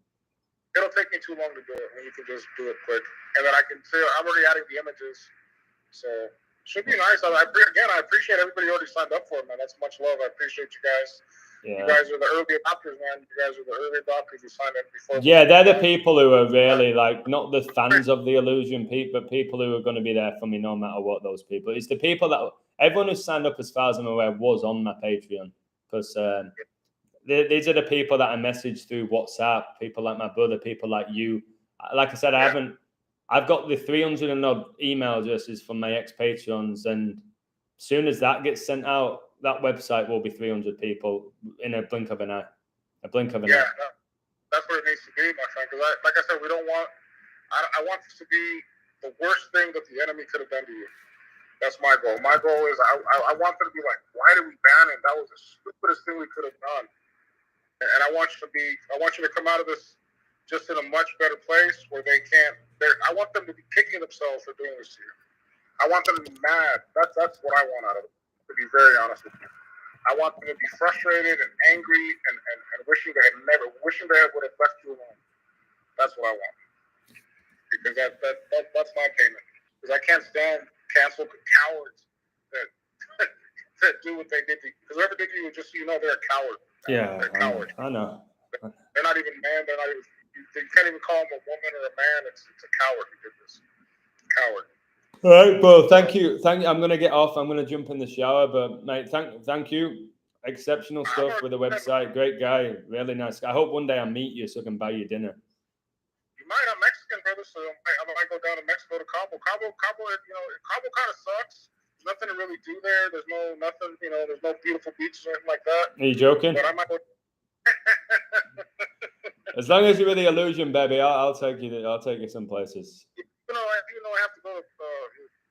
It'll take me too long to do it when you can just do it quick. And then I can see I'm already adding the images. So should be nice. I appreciate everybody who already signed up for it, man. That's much love. I appreciate you guys. Yeah. You guys are the early adopters, man. You guys are the early adopters who signed up before. Yeah, they're the people who are really like not the fans of the Illusion but people who are going to be there for me no matter what. Those people. It's the people that everyone who signed up, as far as I'm aware, was on my Patreon, because these are the people that I message through WhatsApp. People like my brother, people like you. Like I said, I've got the 300 and odd email addresses from my ex-Patreons, and as soon as that gets sent out, that website will be 300 people in a blink of an eye. A blink of an eye. Yeah, that's what it needs to be, my friend. Because like I said, we don't want. I want this to be the worst thing that the enemy could have done to you. That's my goal. My goal is I want them to be like, why did we ban him? That was the stupidest thing we could have done. And I want you to come out of this just in a much better place where they can't. I want them to be kicking themselves for doing this to you. I want them to be mad. That's what I want out of it. To be very honest with you, I want them to be frustrated and angry and wishing they would have left you alone. That's what I want. Because that's my payment. Because I can't stand cancel cowards that do what they did to you. Because whoever did to you, just so you know, they're a coward. Yeah, they're cowards. I know. They're not even man. They're not even. You can't even call them a woman or a man. It's a coward who did this. Coward. All right, bro. Thank you. I'm gonna get off. I'm gonna jump in the shower, but mate, thank you. Exceptional stuff with the website. Great guy. Really nice guy. I hope one day I meet you so I can buy you dinner. You might. I'm Mexican, brother, so I might go down to Mexico to Cabo. Cabo, Cabo kind of sucks. There's nothing to really do there. There's nothing. There's no beautiful beaches or anything like that. Are you joking? But I might go. As long as you're with the Illusion, baby, I'll take you. I'll take you some places. Even though I have to go to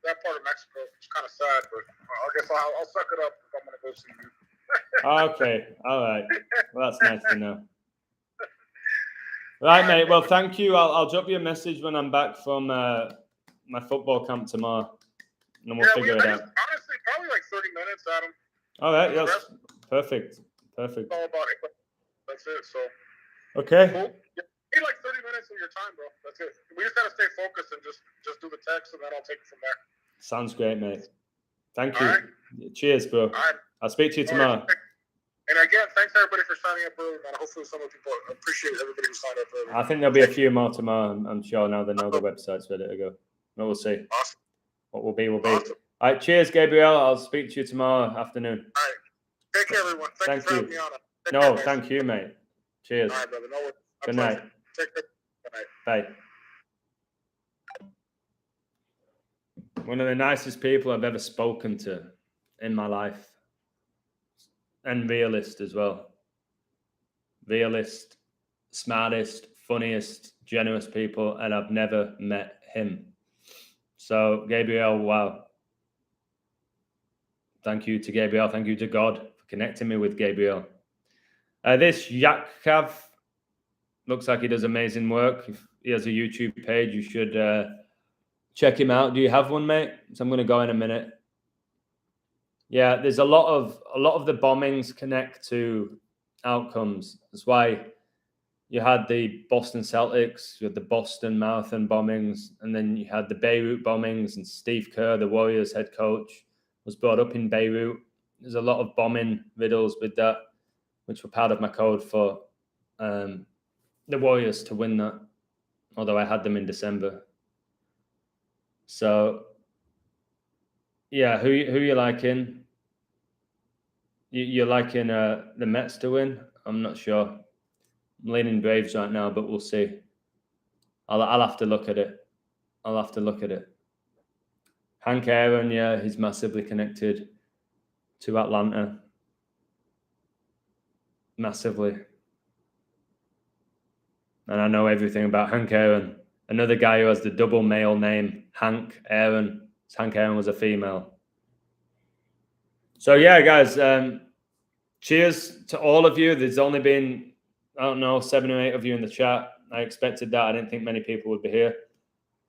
that part of Mexico, it's kind of sad, but I guess I'll suck it up if I'm going to go see you. Okay, all right. Well, that's nice to know. Right, mate. Well, thank you. I'll drop you a message when I'm back from my football camp tomorrow, and we'll figure it out. Honestly, probably like 30 minutes, Adam. All right. Yes. Perfect. It's all about it. That's it. So. Okay. Cool. You need like 30 minutes of your time, bro. That's it. We just gotta stay focused and just do the text, and then I'll take it from there. Sounds great, mate. Thank you. Right. Cheers, bro. All right. I'll speak to you tomorrow. And again, thanks everybody for signing up early, man. Hopefully some of the people appreciate everybody who signed up early. I think there'll be a few more tomorrow. I'm sure now they know the website's ready to go. But we'll see. Awesome. What will be, will be. Awesome. All right, cheers, Gabriel. I'll speak to you tomorrow afternoon. All right. Take care, everyone. Thank you for having me on. No, thank you, mate. Cheers. All right, brother. No, good night. Take care. Good night. Bye. One of the nicest people I've ever spoken to in my life. And realist as well. Realist, smartest, funniest, generous people, and I've never met him. So, Gabriel, wow. Thank you to Gabriel. Thank you to God for connecting me with Gabriel. This Yakkav looks like he does amazing work. If he has a YouTube page, you should check him out. Do you have one, mate? So I'm going to go in a minute. Yeah, there's a lot of the bombings connect to outcomes. That's why you had the Boston Celtics, you had the Boston Marathon bombings, and then you had the Beirut bombings, and Steve Kerr, the Warriors head coach, was brought up in Beirut. There's a lot of bombing riddles with that, which were part of my code for the Warriors to win that, although I had them in December. So, yeah, who you liking? You're liking the Mets to win? I'm not sure. I'm leaning Braves right now, but we'll see. I'll have to look at it. Hank Aaron, yeah, he's massively connected to Atlanta. massively. And I know everything about Hank Aaron. Another guy who has the double male name, Hank Aaron. Hank Aaron was a female. So yeah, guys, cheers to all of you. There's only been, I don't know, 7 or 8 of you in the chat. I expected that. I didn't think many people would be here.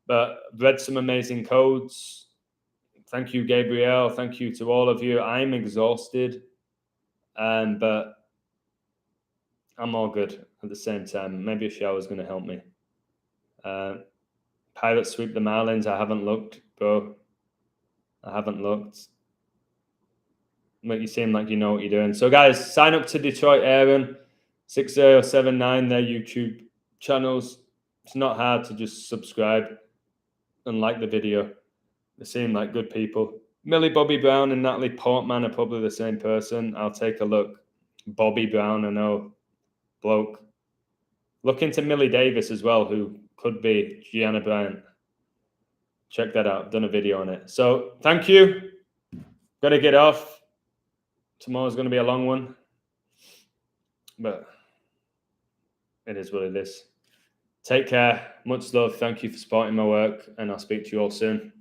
But I've read some amazing codes. Thank you, Gabriel. Thank you to all of you. I'm exhausted, but I'm all good at the same time. Maybe a shower is going to help me. Pirates sweep the Marlins. I haven't looked, bro. I haven't looked. But you seem like you know what you're doing. So, guys, sign up to Detroit Aaron 6079, their YouTube channels. It's not hard to just subscribe and like the video. They seem like good people. Millie Bobby Brown and Natalie Portman are probably the same person. I'll take a look. Bobby Brown, I know. Bloke. Look into Millie Davis as well, who could be Gianna Bryant. Check that out. I've done a video on it. So, thank you. Got to get off. Tomorrow's going to be a long one. But it is what it is. Take care. Much love. Thank you for supporting my work. And I'll speak to you all soon.